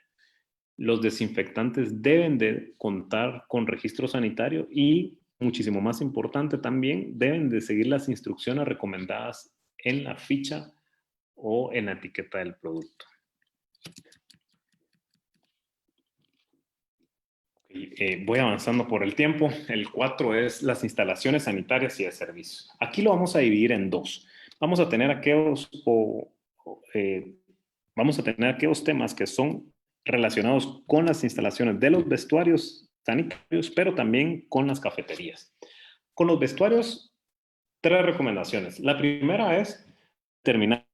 Los desinfectantes deben de contar con registro sanitario y, muchísimo más importante también, deben de seguir las instrucciones recomendadas en la ficha o en la etiqueta del producto. Voy avanzando por el tiempo. El 4 es las instalaciones sanitarias y de servicio. Aquí lo vamos a dividir en 2. Vamos a tener aquellos temas que son relacionados con las instalaciones de los vestuarios sanitarios, pero también con las cafeterías. Con los vestuarios, 3 recomendaciones. La primera es determinar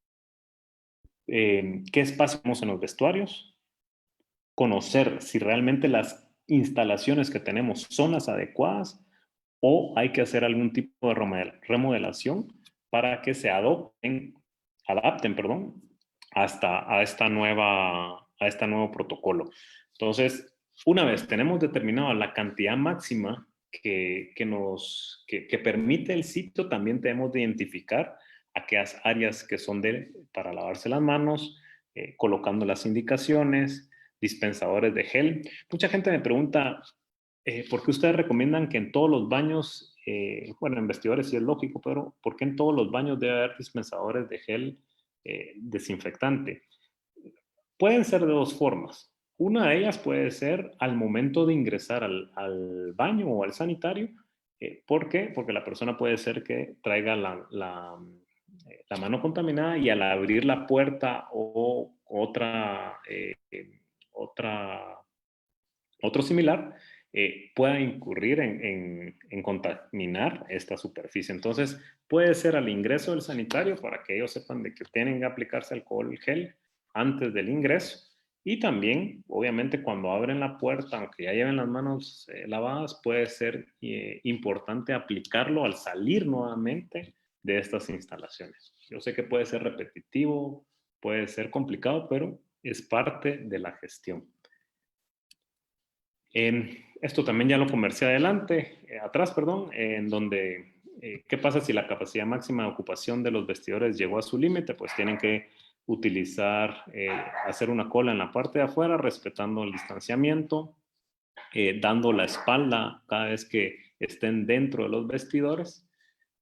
qué espacio tenemos en los vestuarios, conocer si realmente las instalaciones que tenemos son las adecuadas o hay que hacer algún tipo de remodelación para que se adapten, a este nuevo protocolo. Entonces, una vez tenemos determinado la cantidad máxima que permite el sitio, también tenemos de identificar aquellas áreas que son para lavarse las manos, colocando las indicaciones, dispensadores de gel. Mucha gente me pregunta, ¿por qué ustedes recomiendan que en todos los baños, en vestidores sí es lógico, pero ¿por qué en todos los baños debe haber dispensadores de gel desinfectante? Pueden ser de 2 formas. Una de ellas puede ser al momento de ingresar al baño o al sanitario. ¿Por qué? Porque la persona puede ser que traiga la mano contaminada y al abrir la puerta o otro similar, pueda incurrir en contaminar esta superficie. Entonces, puede ser al ingreso del sanitario para que ellos sepan de que tienen que aplicarse alcohol gel antes del ingreso. Y también, obviamente, cuando abren la puerta, aunque ya lleven las manos lavadas, puede ser importante aplicarlo al salir nuevamente de estas instalaciones. Yo sé que puede ser repetitivo, puede ser complicado, pero es parte de la gestión. Esto también ya lo conversé atrás, en donde, ¿qué pasa si la capacidad máxima de ocupación de los vestidores llegó a su límite? Pues tienen que hacer una cola en la parte de afuera, respetando el distanciamiento, dando la espalda cada vez que estén dentro de los vestidores,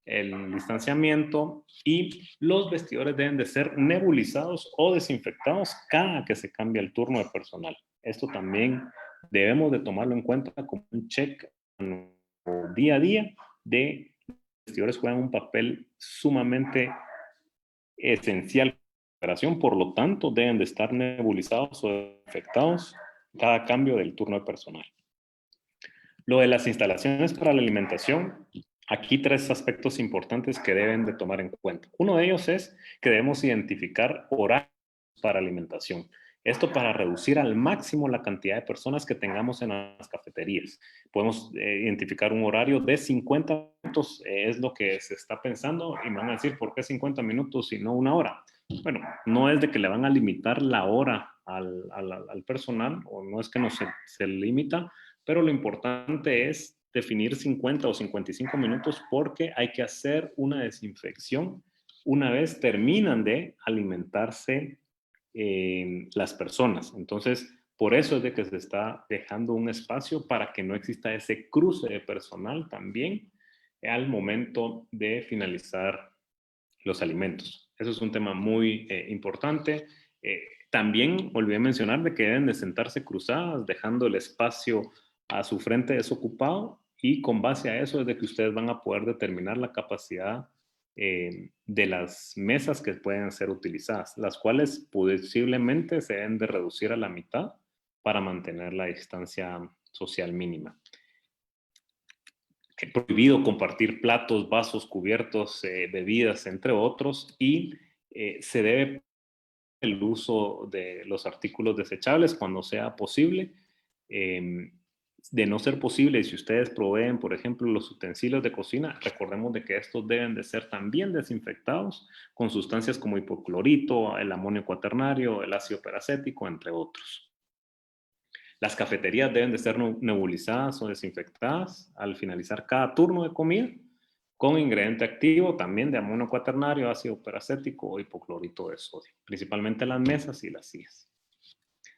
el distanciamiento, y los vestidores deben de ser nebulizados o desinfectados cada que se cambie el turno de personal. Esto también debemos de tomarlo en cuenta como un check día a día de los vestidores juegan un papel sumamente esencial en la operación, por lo tanto deben de estar nebulizados o desinfectados cada cambio del turno de personal. Lo de las instalaciones para la alimentación, aquí 3 aspectos importantes que deben de tomar en cuenta. Uno de ellos es que debemos identificar horarios para alimentación. Esto para reducir al máximo la cantidad de personas que tengamos en las cafeterías. Podemos identificar un horario de 50 minutos, es lo que se está pensando, y me van a decir, ¿por qué 50 minutos y no 1 hora? Bueno, no es de que le van a limitar la hora al personal, o no es que no se limita, pero lo importante es definir 50 o 55 minutos porque hay que hacer una desinfección una vez terminan de alimentarse las personas. Entonces, por eso es de que se está dejando un espacio para que no exista ese cruce de personal también al momento de finalizar los alimentos. Eso es un tema muy importante. También olvidé mencionar de que deben de sentarse cruzadas, dejando el espacio a su frente desocupado, y con base a eso es de que ustedes van a poder determinar la capacidad de las mesas que pueden ser utilizadas, las cuales posiblemente se deben de reducir a la mitad para mantener la distancia social mínima. prohibido compartir platos, vasos, cubiertos, bebidas, entre otros, y se debe el uso de los artículos desechables cuando sea posible. De no ser posible, si ustedes proveen, por ejemplo, los utensilios de cocina, recordemos de que estos deben de ser también desinfectados con sustancias como hipoclorito, el amonio cuaternario, el ácido peracético, entre otros. Las cafeterías deben de ser nebulizadas o desinfectadas al finalizar cada turno de comida con ingrediente activo también de amonio cuaternario, ácido peracético o hipoclorito de sodio, principalmente las mesas y las sillas.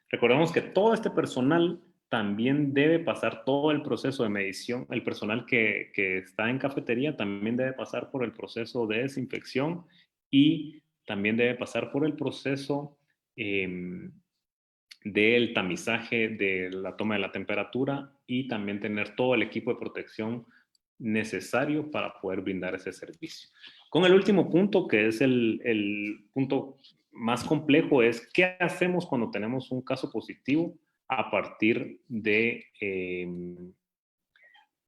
Recordemos que todo este personal también debe pasar todo el proceso de medición. El personal que está en cafetería también debe pasar por el proceso de desinfección y también debe pasar por el proceso del tamizaje, de la toma de la temperatura y también tener todo el equipo de protección necesario para poder brindar ese servicio. Con el último punto, que es el punto más complejo, es qué hacemos cuando tenemos un caso positivo a partir de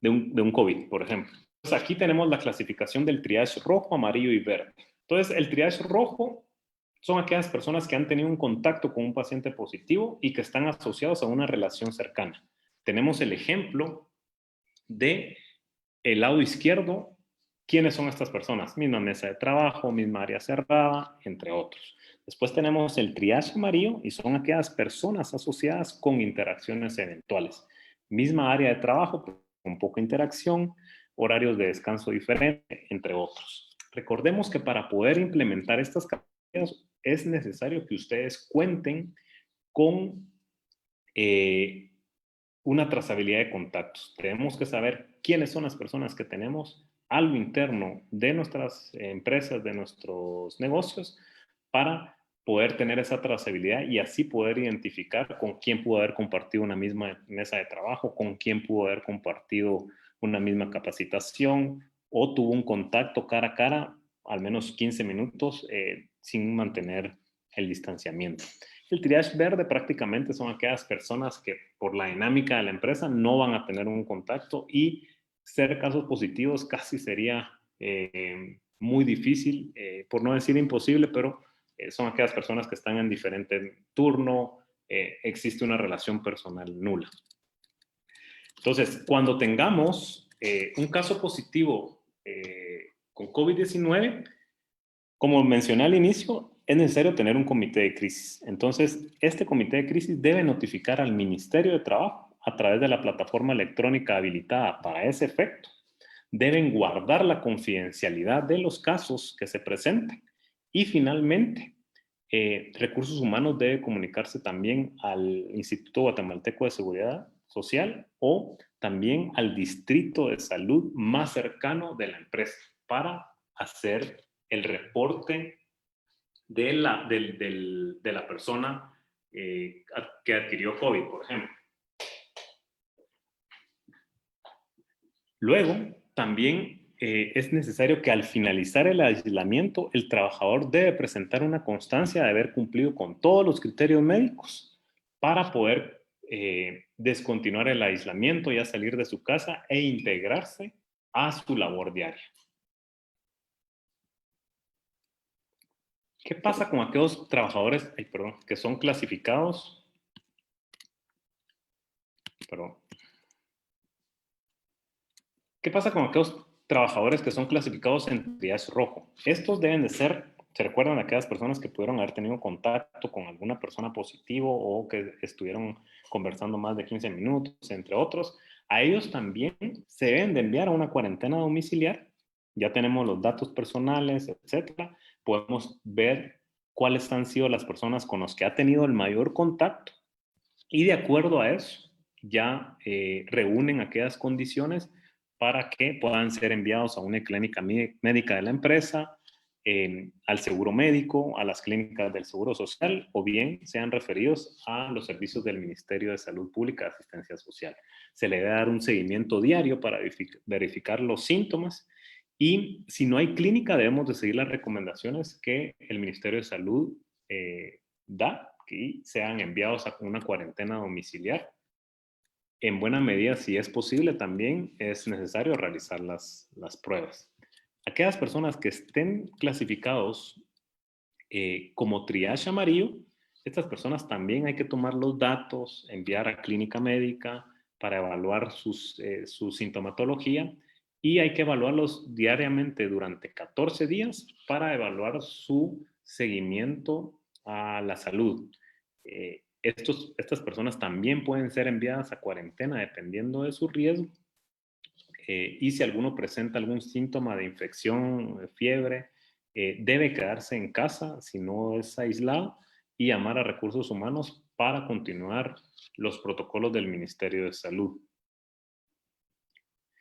un COVID, por ejemplo. Entonces, aquí tenemos la clasificación del triage rojo, amarillo y verde. Entonces, el triage rojo son aquellas personas que han tenido un contacto con un paciente positivo y que están asociados a una relación cercana. Tenemos el ejemplo de el lado izquierdo. ¿Quiénes son estas personas? Misma mesa de trabajo, misma área cerrada, entre otros. Después tenemos el triage amarillo y son aquellas personas asociadas con interacciones eventuales. Misma área de trabajo, con poca interacción, horarios de descanso diferentes, entre otros. Recordemos que para poder implementar estas categorías es necesario que ustedes cuenten con una trazabilidad de contactos. Tenemos que saber quiénes son las personas que tenemos a lo interno de nuestras empresas, de nuestros negocios, para poder tener esa trazabilidad y así poder identificar con quién pudo haber compartido una misma mesa de trabajo, con quién pudo haber compartido una misma capacitación o tuvo un contacto cara a cara, al menos 15 minutos, sin mantener el distanciamiento. El triage verde prácticamente son aquellas personas que por la dinámica de la empresa no van a tener un contacto y ser casos positivos casi sería muy difícil, por no decir imposible, pero son aquellas personas que están en diferente turno, existe una relación personal nula. Entonces, cuando tengamos un caso positivo con COVID-19, como mencioné al inicio, es necesario tener un comité de crisis. Entonces, este comité de crisis debe notificar al Ministerio de Trabajo a través de la plataforma electrónica habilitada para ese efecto. Deben guardar la confidencialidad de los casos que se presenten. Y finalmente, Recursos Humanos debe comunicarse también al Instituto Guatemalteco de Seguridad Social o también al Distrito de Salud más cercano de la empresa para hacer el reporte de la persona que adquirió COVID, por ejemplo. Luego, también es necesario que al finalizar el aislamiento, el trabajador debe presentar una constancia de haber cumplido con todos los criterios médicos para poder descontinuar el aislamiento, ya salir de su casa e integrarse a su labor diaria. ¿Qué pasa con aquellos trabajadores que son clasificados? ¿Qué pasa con aquellos trabajadores que son clasificados en triage rojo? Estos deben de ser, ¿se recuerdan de aquellas personas que pudieron haber tenido contacto con alguna persona positivo o que estuvieron conversando más de 15 minutos, entre otros? A ellos también se deben de enviar a una cuarentena domiciliar. Ya tenemos los datos personales, etcétera. Podemos ver cuáles han sido las personas con las que ha tenido el mayor contacto y de acuerdo a eso ya reúnen aquellas condiciones para que puedan ser enviados a una clínica médica de la empresa, al seguro médico, a las clínicas del Seguro Social o bien sean referidos a los servicios del Ministerio de Salud Pública y Asistencia Social. Se le debe dar un seguimiento diario para verificar los síntomas y si no hay clínica debemos de seguir las recomendaciones que el Ministerio de Salud da y sean enviados a una cuarentena domiciliar en buena medida, si es posible, también es necesario realizar las pruebas. Aquellas personas que estén clasificados como triage amarillo, estas personas también hay que tomar los datos, enviar a clínica médica para evaluar su sintomatología y hay que evaluarlos diariamente durante 14 días para evaluar su seguimiento a la salud. Estas personas también pueden ser enviadas a cuarentena dependiendo de su riesgo y si alguno presenta algún síntoma de infección, fiebre, debe quedarse en casa si no es aislado y llamar a recursos humanos para continuar los protocolos del Ministerio de Salud.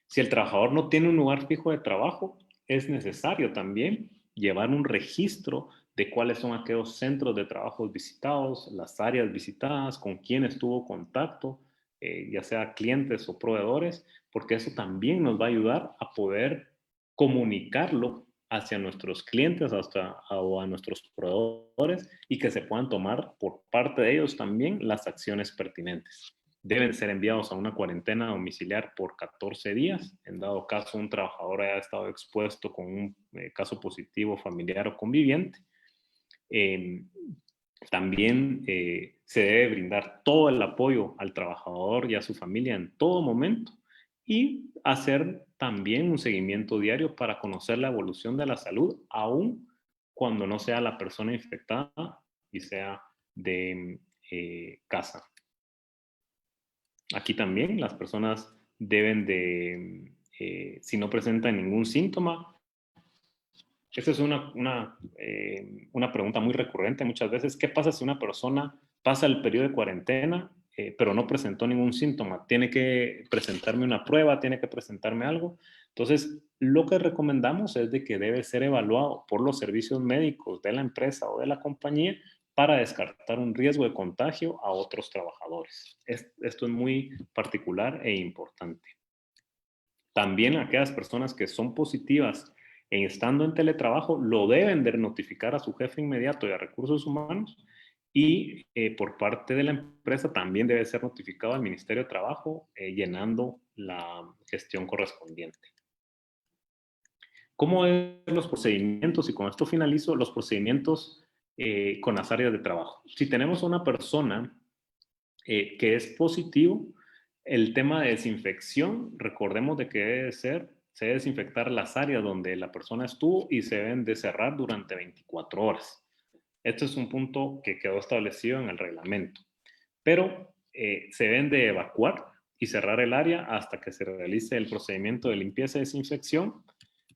Si el trabajador no tiene un lugar fijo de trabajo, es necesario también llevar un registro de cuáles son aquellos centros de trabajo visitados, las áreas visitadas, con quién tuvo contacto, ya sea clientes o proveedores, porque eso también nos va a ayudar a poder comunicarlo hacia nuestros clientes o a nuestros proveedores y que se puedan tomar por parte de ellos también las acciones pertinentes. Deben ser enviados a una cuarentena domiciliar por 14 días. En dado caso, un trabajador haya estado expuesto con un caso positivo familiar o conviviente. También se debe brindar todo el apoyo al trabajador y a su familia en todo momento y hacer también un seguimiento diario para conocer la evolución de la salud, aun cuando no sea la persona infectada y sea de casa. Aquí también las personas deben de, si no presentan ningún síntoma, esa es una pregunta muy recurrente muchas veces. ¿Qué pasa si una persona pasa el periodo de cuarentena, pero no presentó ningún síntoma? ¿Tiene que presentarme una prueba? ¿Tiene que presentarme algo? Entonces, lo que recomendamos es de que debe ser evaluado por los servicios médicos de la empresa o de la compañía para descartar un riesgo de contagio a otros trabajadores. Esto es muy particular e importante. También aquellas personas que son positivas estando en teletrabajo lo deben de notificar a su jefe inmediato y a recursos humanos y por parte de la empresa también debe ser notificado al Ministerio de Trabajo llenando la gestión correspondiente. ¿Cómo es los procedimientos? Y con esto finalizo, los procedimientos con las áreas de trabajo. Si tenemos una persona que es positivo, el tema de desinfección, recordemos de que se debe desinfectar las áreas donde la persona estuvo y se deben de cerrar durante 24 horas. Este es un punto que quedó establecido en el reglamento. Pero se deben de evacuar y cerrar el área hasta que se realice el procedimiento de limpieza y desinfección.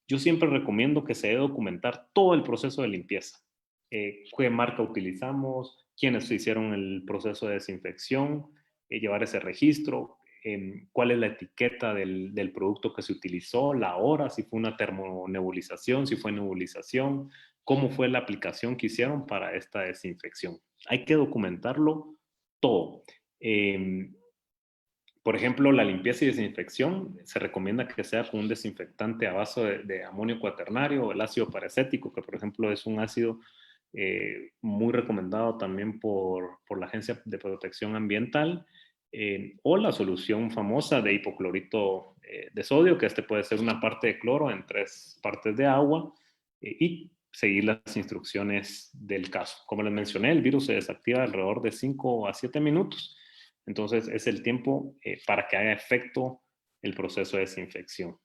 Yo siempre recomiendo que se debe documentar todo el proceso de limpieza. Qué marca utilizamos, quiénes hicieron el proceso de desinfección, llevar ese registro, cuál es la etiqueta del producto que se utilizó, la hora, si fue una termonebulización, si fue nebulización, cómo fue la aplicación que hicieron para esta desinfección. Hay que documentarlo todo. Por ejemplo, la limpieza y desinfección se recomienda que sea con un desinfectante a base de amonio cuaternario o el ácido paracético, que por ejemplo es un ácido muy recomendado también por la Agencia de Protección Ambiental, o la solución famosa de hipoclorito de sodio, que puede ser una parte de cloro en 3 partes de agua, y seguir las instrucciones del caso. Como les mencioné, el virus se desactiva alrededor de 5 a 7 minutos. Entonces, es el tiempo para que haga efecto el proceso de desinfección.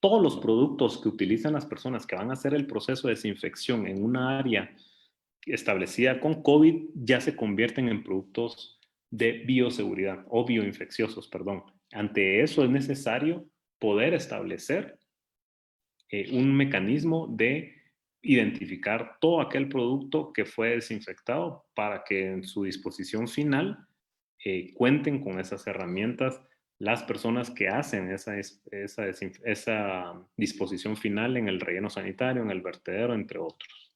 Todos los productos que utilizan las personas que van a hacer el proceso de desinfección en una área establecida con COVID ya se convierten en productos de bioseguridad o bioinfecciosos, perdón. Ante eso es necesario poder establecer un mecanismo de identificar todo aquel producto que fue desinfectado para que en su disposición final cuenten con esas herramientas las personas que hacen esa disposición final en el relleno sanitario, en el vertedero, entre otros.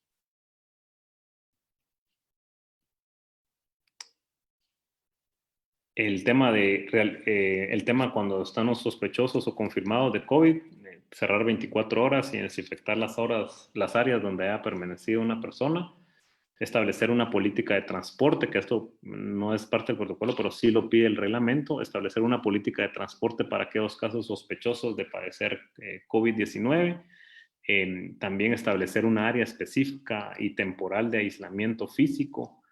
El tema cuando están los sospechosos o confirmados de COVID, cerrar 24 horas y desinfectar las áreas donde haya permanecido una persona. establecer una política de transporte, que esto no es parte del protocolo, pero sí lo pide el reglamento, establecer una política de transporte para aquellos casos sospechosos de padecer COVID-19, también establecer una área específica y temporal de aislamiento físico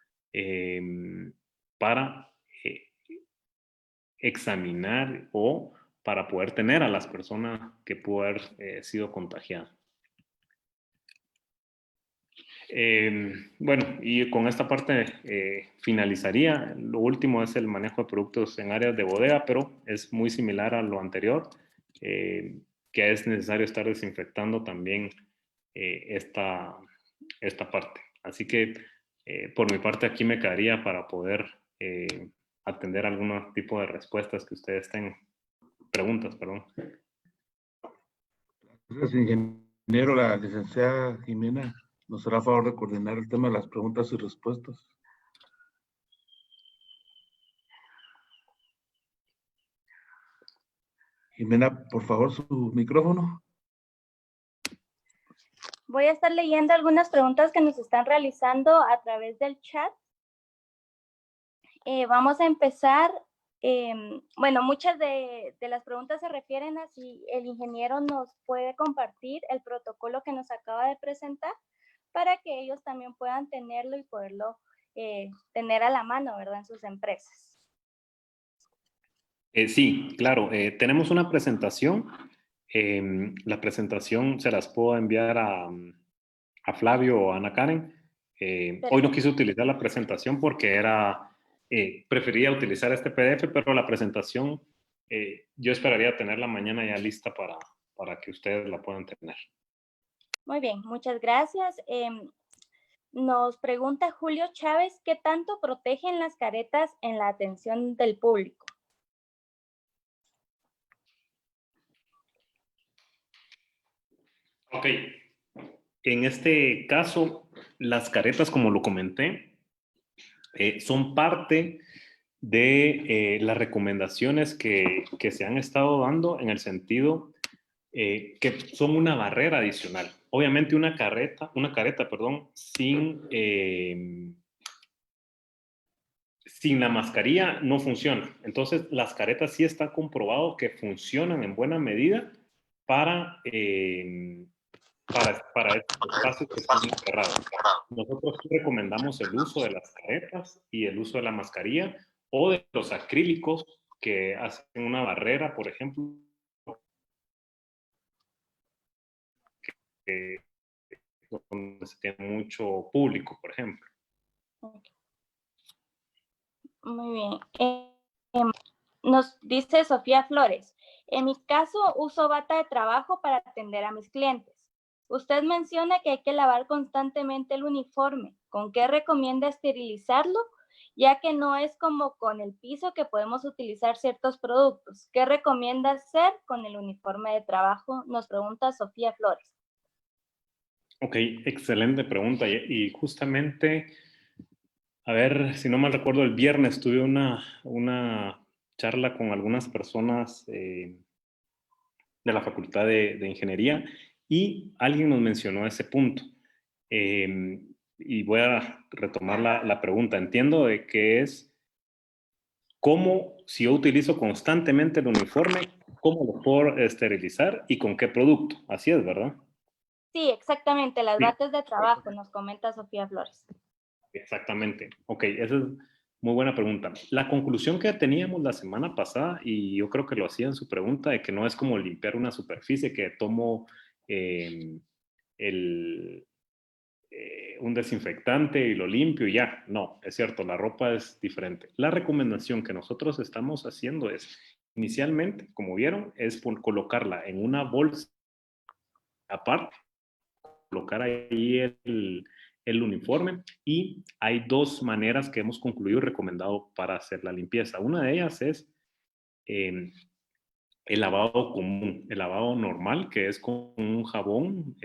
para examinar o para poder tener a las personas que pueden haber sido contagiadas. Bueno, y con esta parte finalizaría. Lo último es el manejo de productos en áreas de bodega, pero es muy similar a lo anterior, que es necesario estar desinfectando también esta parte. Así que por mi parte aquí me quedaría para poder atender algún tipo de respuestas que ustedes tengan. Preguntas, perdón. Gracias, ingeniero. La licenciada Jimena nos hará favor de coordinar el tema de las preguntas y respuestas. Jimena, por favor, su micrófono. Voy a estar leyendo algunas preguntas que nos están realizando a través del chat. Vamos a empezar. Bueno, muchas de las preguntas se refieren a si el ingeniero nos puede compartir el protocolo que nos acaba de presentar para que ellos también puedan tenerlo y poderlo tener a la mano, ¿verdad? En sus empresas. Sí, claro. Tenemos una presentación. La presentación se las puedo enviar a Flavio o a Ana Karen. Hoy no quise utilizar la presentación porque prefería utilizar este PDF, pero la presentación yo esperaría tenerla mañana ya lista para que ustedes la puedan tener. Muy bien, muchas gracias. Nos pregunta Julio Chávez, ¿qué tanto protegen las caretas en la atención del público? Ok. En este caso, las caretas, como lo comenté, son parte de las recomendaciones que se han estado dando en el sentido que son una barrera adicional. Obviamente una careta, sin la mascarilla no funciona. Entonces, las caretas sí está comprobado que funcionan en buena medida para estos espacios que están cerrados. Nosotros recomendamos el uso de las caretas y el uso de la mascarilla o de los acrílicos que hacen una barrera, por ejemplo, donde se tiene mucho público, por ejemplo. Muy bien. Nos dice Sofía Flores, en mi caso uso bata de trabajo para atender a mis clientes. Usted menciona que hay que lavar constantemente el uniforme. ¿Con qué recomienda esterilizarlo? Ya que no es como con el piso que podemos utilizar ciertos productos. ¿Qué recomienda hacer con el uniforme de trabajo? Nos pregunta Sofía Flores. Ok, excelente pregunta. Y justamente, a ver, si no mal recuerdo, el viernes tuve una charla con algunas personas de la Facultad de Ingeniería y alguien nos mencionó ese punto. Y voy a retomar la pregunta. Entiendo de que es cómo, si yo utilizo constantemente el uniforme, cómo lo puedo esterilizar y con qué producto. Así es, ¿verdad? Sí, exactamente, las batas de trabajo, nos comenta Sofía Flores. Exactamente. Ok, esa es muy buena pregunta. La conclusión que teníamos la semana pasada, y yo creo que lo hacía en su pregunta, de que no es como limpiar una superficie, que tomo un desinfectante y lo limpio y ya. No, es cierto, la ropa es diferente. La recomendación que nosotros estamos haciendo es, inicialmente, como vieron, es colocarla en una bolsa aparte, colocar ahí el uniforme y hay dos maneras que hemos concluido y recomendado para hacer la limpieza. Una de ellas es el lavado común, el lavado normal, que es con un jabón,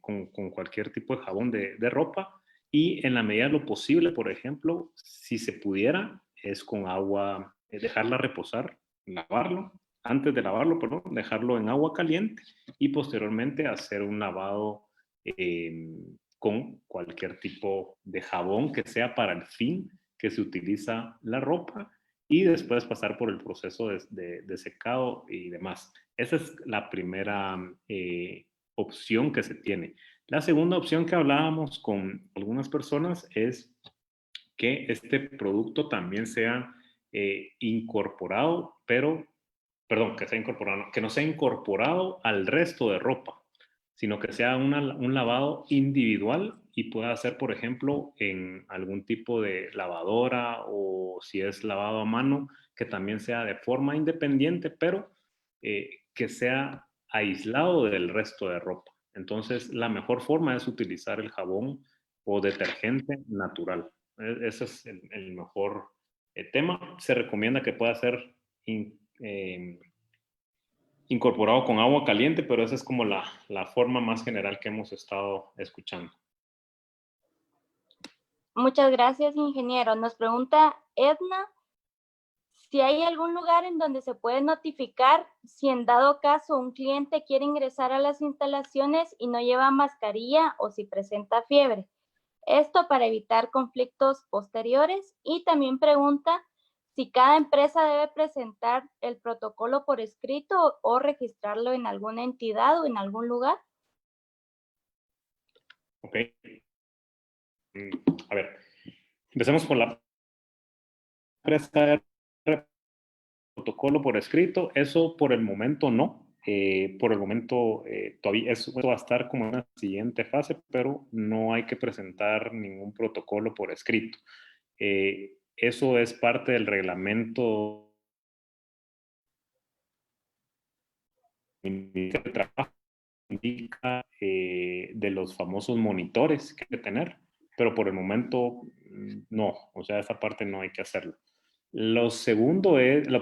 con cualquier tipo de jabón de ropa y en la medida de lo posible, por ejemplo, si se pudiera, es con agua, dejarla reposar, lavarlo, antes de lavarlo, perdón, dejarlo en agua caliente y posteriormente hacer un lavado con cualquier tipo de jabón que sea para el fin que se utiliza la ropa y después pasar por el proceso de secado y demás. Esa es la primera opción que se tiene. La segunda opción que hablábamos con algunas personas es que este producto también sea incorporado, perdón, que sea incorporado, no, que no sea incorporado al resto de ropa, sino que sea un lavado individual y pueda ser, por ejemplo, en algún tipo de lavadora o si es lavado a mano, que también sea de forma independiente, pero que sea aislado del resto de ropa. Entonces, la mejor forma es utilizar el jabón o detergente natural. Ese es el mejor tema. Se recomienda que pueda ser incorporado con agua caliente, pero esa es como la forma más general que hemos estado escuchando. Muchas gracias, ingeniero. Nos pregunta Edna si hay algún lugar en donde se puede notificar si en dado caso un cliente quiere ingresar a las instalaciones y no lleva mascarilla o si presenta fiebre. Esto para evitar conflictos posteriores. Y también pregunta si cada empresa debe presentar el protocolo por escrito o registrarlo en alguna entidad o en algún lugar. Ok. A ver, empecemos con la empresa de protocolo por escrito. Eso por el momento no. Por el momento todavía eso va a estar como en la siguiente fase, pero no hay que presentar ningún protocolo por escrito. Eso es parte del reglamento de trabajo, indica de los famosos monitores que hay que tener, pero por el momento no, o sea, esa parte no hay que hacerlo. Lo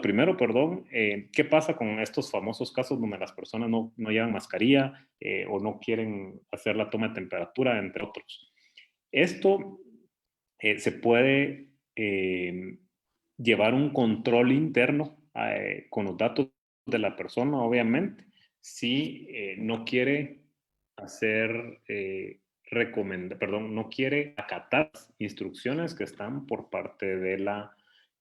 primero, perdón, ¿qué pasa con estos famosos casos donde las personas no llevan mascarilla o no quieren hacer la toma de temperatura, entre otros? Esto se puede llevar un control interno con los datos de la persona, obviamente, si no quiere hacer, no quiere acatar instrucciones que están por parte de la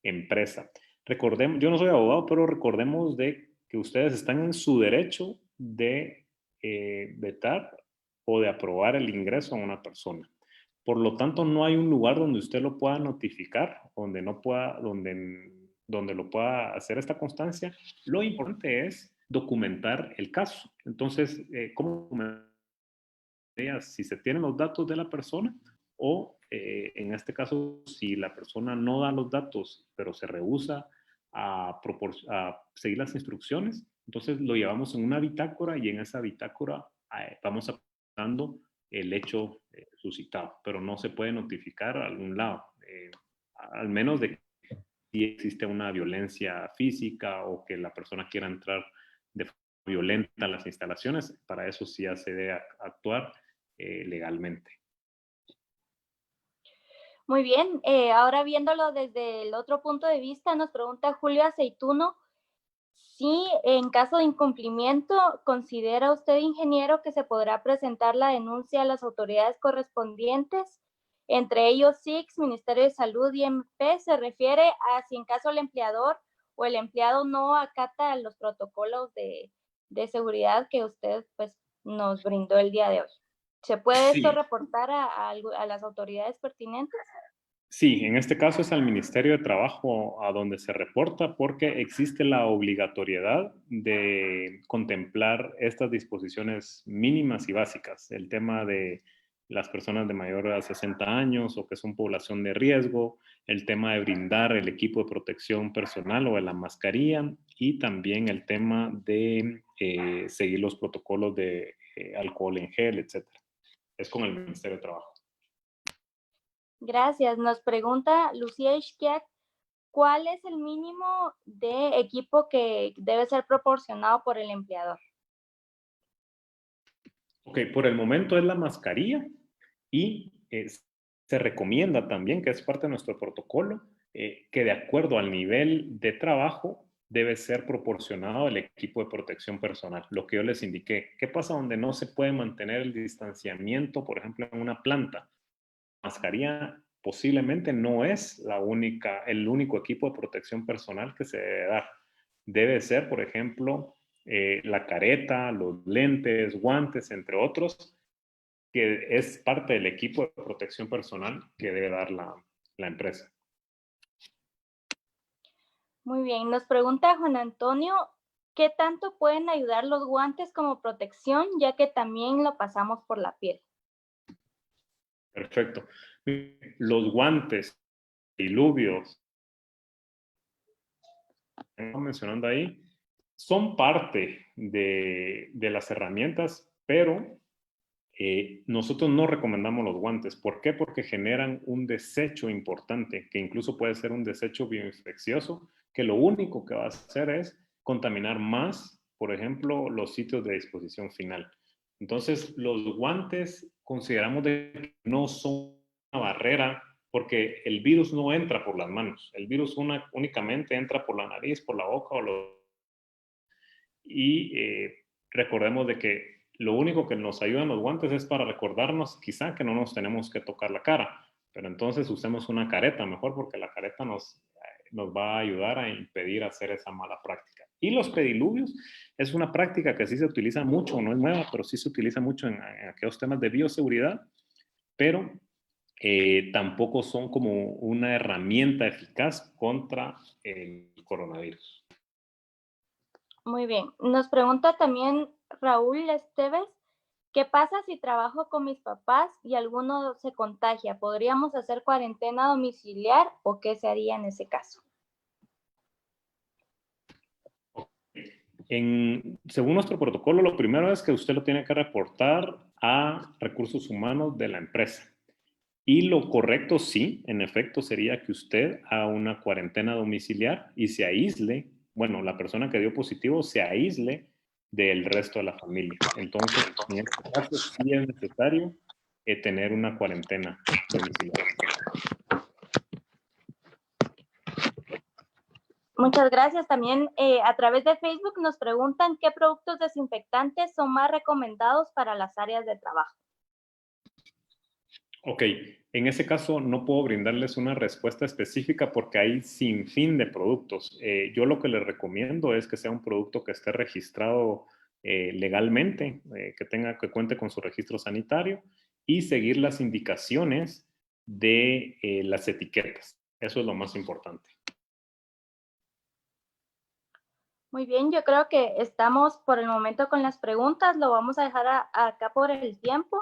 empresa. Recordemos, yo no soy abogado, pero recordemos de que ustedes están en su derecho de vetar o de aprobar el ingreso a una persona. Por lo tanto, no hay un lugar donde usted lo pueda notificar, donde lo pueda hacer esta constancia. Lo importante es documentar el caso. Entonces, ¿cómo si se tienen los datos de la persona o en este caso, si la persona no da los datos, pero se rehúsa a seguir las instrucciones, entonces lo llevamos en una bitácora y en esa bitácora vamos apuntando el hecho suscitado, pero no se puede notificar a algún lado, al menos de que si existe una violencia física o que la persona quiera entrar de forma violenta a las instalaciones, para eso sí se debe actuar legalmente. Muy bien, ahora viéndolo desde el otro punto de vista, nos pregunta Julio Aceituno si en caso de incumplimiento, ¿considera usted, ingeniero, que se podrá presentar la denuncia a las autoridades correspondientes? Entre ellos SICS, Ministerio de Salud y MP, se refiere a si en caso el empleador o el empleado no acata los protocolos de seguridad que usted pues, nos brindó el día de hoy. ¿Se puede esto reportar a las autoridades pertinentes? Sí, en este caso es al Ministerio de Trabajo a donde se reporta porque existe la obligatoriedad de contemplar estas disposiciones mínimas y básicas. El tema de las personas de mayor a 60 años o que son población de riesgo, el tema de brindar el equipo de protección personal o de la mascarilla y también el tema de seguir los protocolos de alcohol en gel, etc. Es con el Ministerio de Trabajo. Gracias. Nos pregunta Lucía Ishkiak, ¿cuál es el mínimo de equipo que debe ser proporcionado por el empleador? Ok, por el momento es la mascarilla y se recomienda también, que es parte de nuestro protocolo, que de acuerdo al nivel de trabajo debe ser proporcionado al equipo de protección personal. Lo que yo les indiqué. ¿Qué pasa donde no se puede mantener el distanciamiento, por ejemplo, en una planta? La mascarilla posiblemente no es el único equipo de protección personal que se debe dar. Debe ser, por ejemplo, la careta, los lentes, guantes, entre otros, que es parte del equipo de protección personal que debe dar la empresa. Muy bien, nos pregunta Juan Antonio, ¿qué tanto pueden ayudar los guantes como protección, ya que también lo pasamos por la piel? Perfecto. Los guantes, diluvios, que estamos mencionando ahí, son parte de las herramientas, pero nosotros no recomendamos los guantes. ¿Por qué? Porque generan un desecho importante, que incluso puede ser un desecho bioinfeccioso, que lo único que va a hacer es contaminar más, por ejemplo, los sitios de disposición final. Entonces, los guantes consideramos que no son una barrera, porque el virus no entra por las manos. El virus únicamente entra por la nariz, por la boca y recordemos de que lo único que nos ayudan los guantes es para recordarnos quizá que no nos tenemos que tocar la cara, pero entonces usemos una careta mejor, porque la careta nos va a ayudar a impedir hacer esa mala práctica. Y los pediluvios es una práctica que sí se utiliza mucho, no es nueva, pero sí se utiliza mucho en aquellos temas de bioseguridad, pero tampoco son como una herramienta eficaz contra el coronavirus. Muy bien. Nos pregunta también Raúl Esteves, ¿qué pasa si trabajo con mis papás y alguno se contagia? ¿Podríamos hacer cuarentena domiciliar o qué se haría en ese caso? Según nuestro protocolo, lo primero es que usted lo tiene que reportar a recursos humanos de la empresa. Y lo correcto, sí, en efecto, sería que usted haga una cuarentena domiciliar y se aísle, bueno, la persona que dio positivo se aísle del resto de la familia. Entonces, en este caso, sí es necesario tener una cuarentena domiciliar. Muchas gracias. También a través de Facebook nos preguntan qué productos desinfectantes son más recomendados para las áreas de trabajo. Ok, en ese caso no puedo brindarles una respuesta específica porque hay sin fin de productos. Yo lo que les recomiendo es que sea un producto que esté registrado legalmente, que cuente con su registro sanitario y seguir las indicaciones de las etiquetas. Eso es lo más importante. Muy bien, yo creo que estamos por el momento con las preguntas. Lo vamos a dejar acá por el tiempo.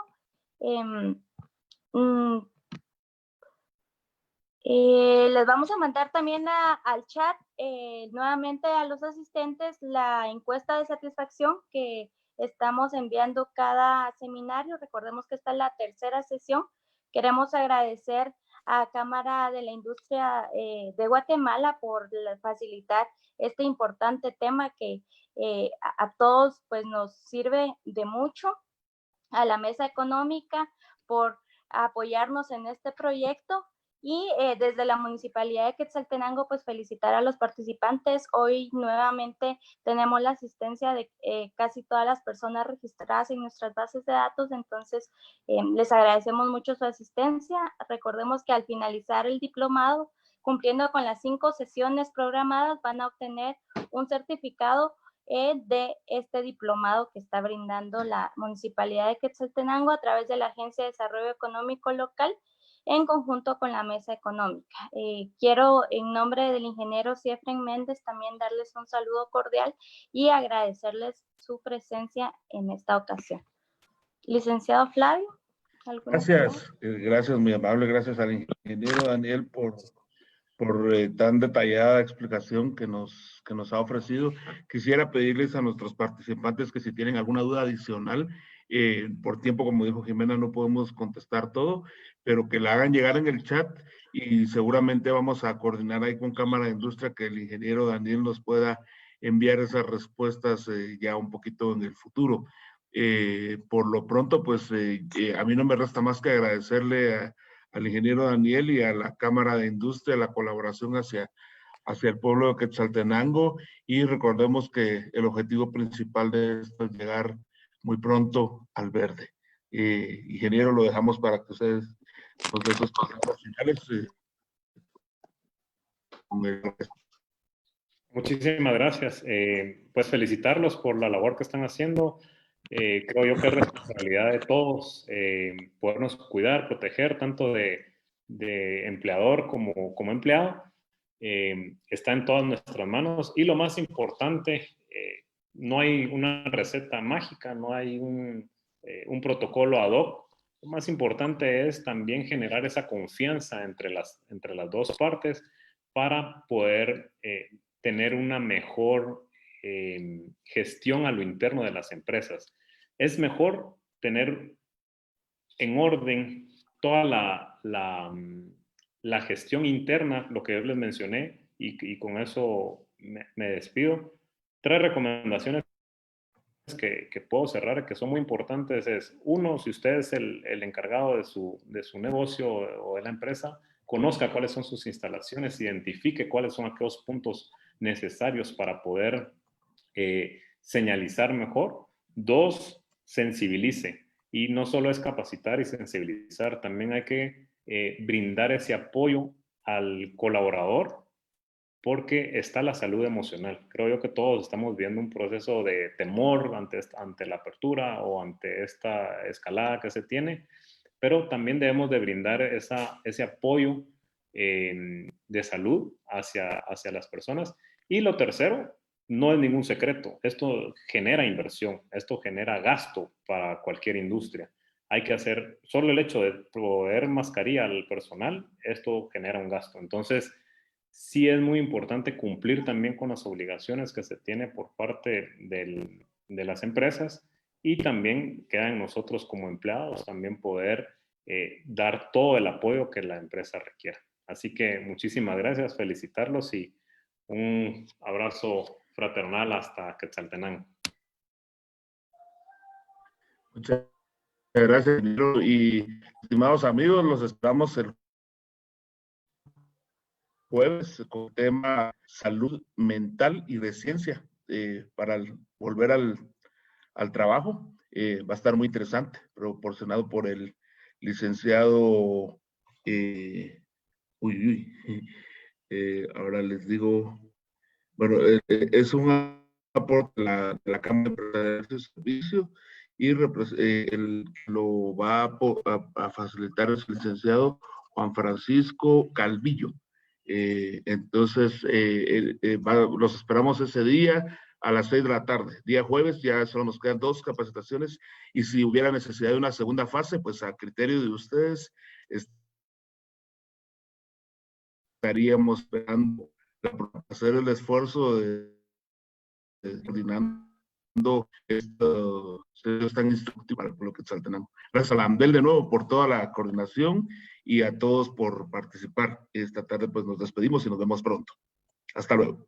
Les vamos a mandar también al chat nuevamente a los asistentes la encuesta de satisfacción que estamos enviando cada seminario. Recordemos que esta es la tercera sesión. Queremos agradecer a Cámara de la Industria de Guatemala por facilitar este importante tema que a todos pues, nos sirve de mucho, a la Mesa Económica por apoyarnos en este proyecto. Y desde la Municipalidad de Quetzaltenango, pues felicitar a los participantes. Hoy nuevamente tenemos la asistencia de casi todas las personas registradas en nuestras bases de datos, entonces les agradecemos mucho su asistencia. Recordemos que al finalizar el diplomado, cumpliendo con las 5 sesiones programadas, van a obtener un certificado de este diplomado que está brindando la Municipalidad de Quetzaltenango a través de la Agencia de Desarrollo Económico Local en conjunto con la Mesa Económica. Quiero en nombre del ingeniero Siefren Méndez también darles un saludo cordial y agradecerles su presencia en esta ocasión. Licenciado Flavio. Gracias, gracias, muy amable, gracias al ingeniero Daniel por tan detallada explicación que nos ha ofrecido. Quisiera pedirles a nuestros participantes que si tienen alguna duda adicional, por tiempo, como dijo Jimena, no podemos contestar todo, pero que la hagan llegar en el chat y seguramente vamos a coordinar ahí con Cámara de Industria que el ingeniero Daniel nos pueda enviar esas respuestas ya un poquito en el futuro. Por lo pronto, pues a mí no me resta más que agradecerle al ingeniero Daniel y a la Cámara de Industria la colaboración hacia hacia el pueblo de Quetzaltenango, y recordemos que el objetivo principal de esto es llegar muy pronto al verde. Ingeniero, lo dejamos para que ustedes nos den sus palabras finales. Muchísimas gracias. Pues felicitarlos por la labor que están haciendo. Creo yo que es responsabilidad de todos podernos cuidar, proteger, tanto de empleador como empleado. Está en todas nuestras manos, y lo más importante, no hay una receta mágica, no hay un protocolo ad hoc. Lo más importante es también generar esa confianza entre las dos partes para poder tener una mejor gestión a lo interno de las empresas. Es mejor tener en orden toda la gestión interna, lo que yo les mencioné, y con eso me despido. 3 recomendaciones que puedo cerrar, que son muy importantes, es: 1, si usted es el encargado de su negocio o de la empresa, conozca cuáles son sus instalaciones, identifique cuáles son aquellos puntos necesarios para poder señalizar mejor. 2, sensibilice. Y no solo es capacitar y sensibilizar, también hay que brindar ese apoyo al colaborador, porque está la salud emocional. Creo yo que todos estamos viendo un proceso de temor ante la apertura o ante esta escalada que se tiene, pero también debemos de brindar ese apoyo de salud hacia las personas. Y lo tercero, no es ningún secreto, esto genera inversión, esto genera gasto para cualquier industria. Hay que hacer, solo el hecho de proveer mascarilla al personal, esto genera un gasto. Entonces, sí es muy importante cumplir también con las obligaciones que se tiene por parte de las empresas, y también queda en nosotros como empleados también poder dar todo el apoyo que la empresa requiera. Así que muchísimas gracias, felicitarlos y un abrazo fraternal hasta Quetzaltenango. Muchas gracias, ingeniero. Y estimados amigos, los esperamos el jueves con el tema salud mental y de ciencia para volver al trabajo. Va a estar muy interesante, proporcionado por el licenciado, ahora les digo, bueno, es un aporte de la Cámara de Servicio, y lo va a facilitar el licenciado Juan Francisco Calvillo. Entonces, los esperamos ese día a las 6 de la tarde, día jueves. Ya solo nos quedan 2 capacitaciones, y si hubiera necesidad de una segunda fase, pues a criterio de ustedes, estaríamos esperando hacer el esfuerzo de coordinando esto tan instructivo para el pueblo Quetzaltenango. Gracias a la AMDEL de nuevo por toda la coordinación, y a todos por participar. Esta tarde pues nos despedimos y nos vemos pronto. Hasta luego.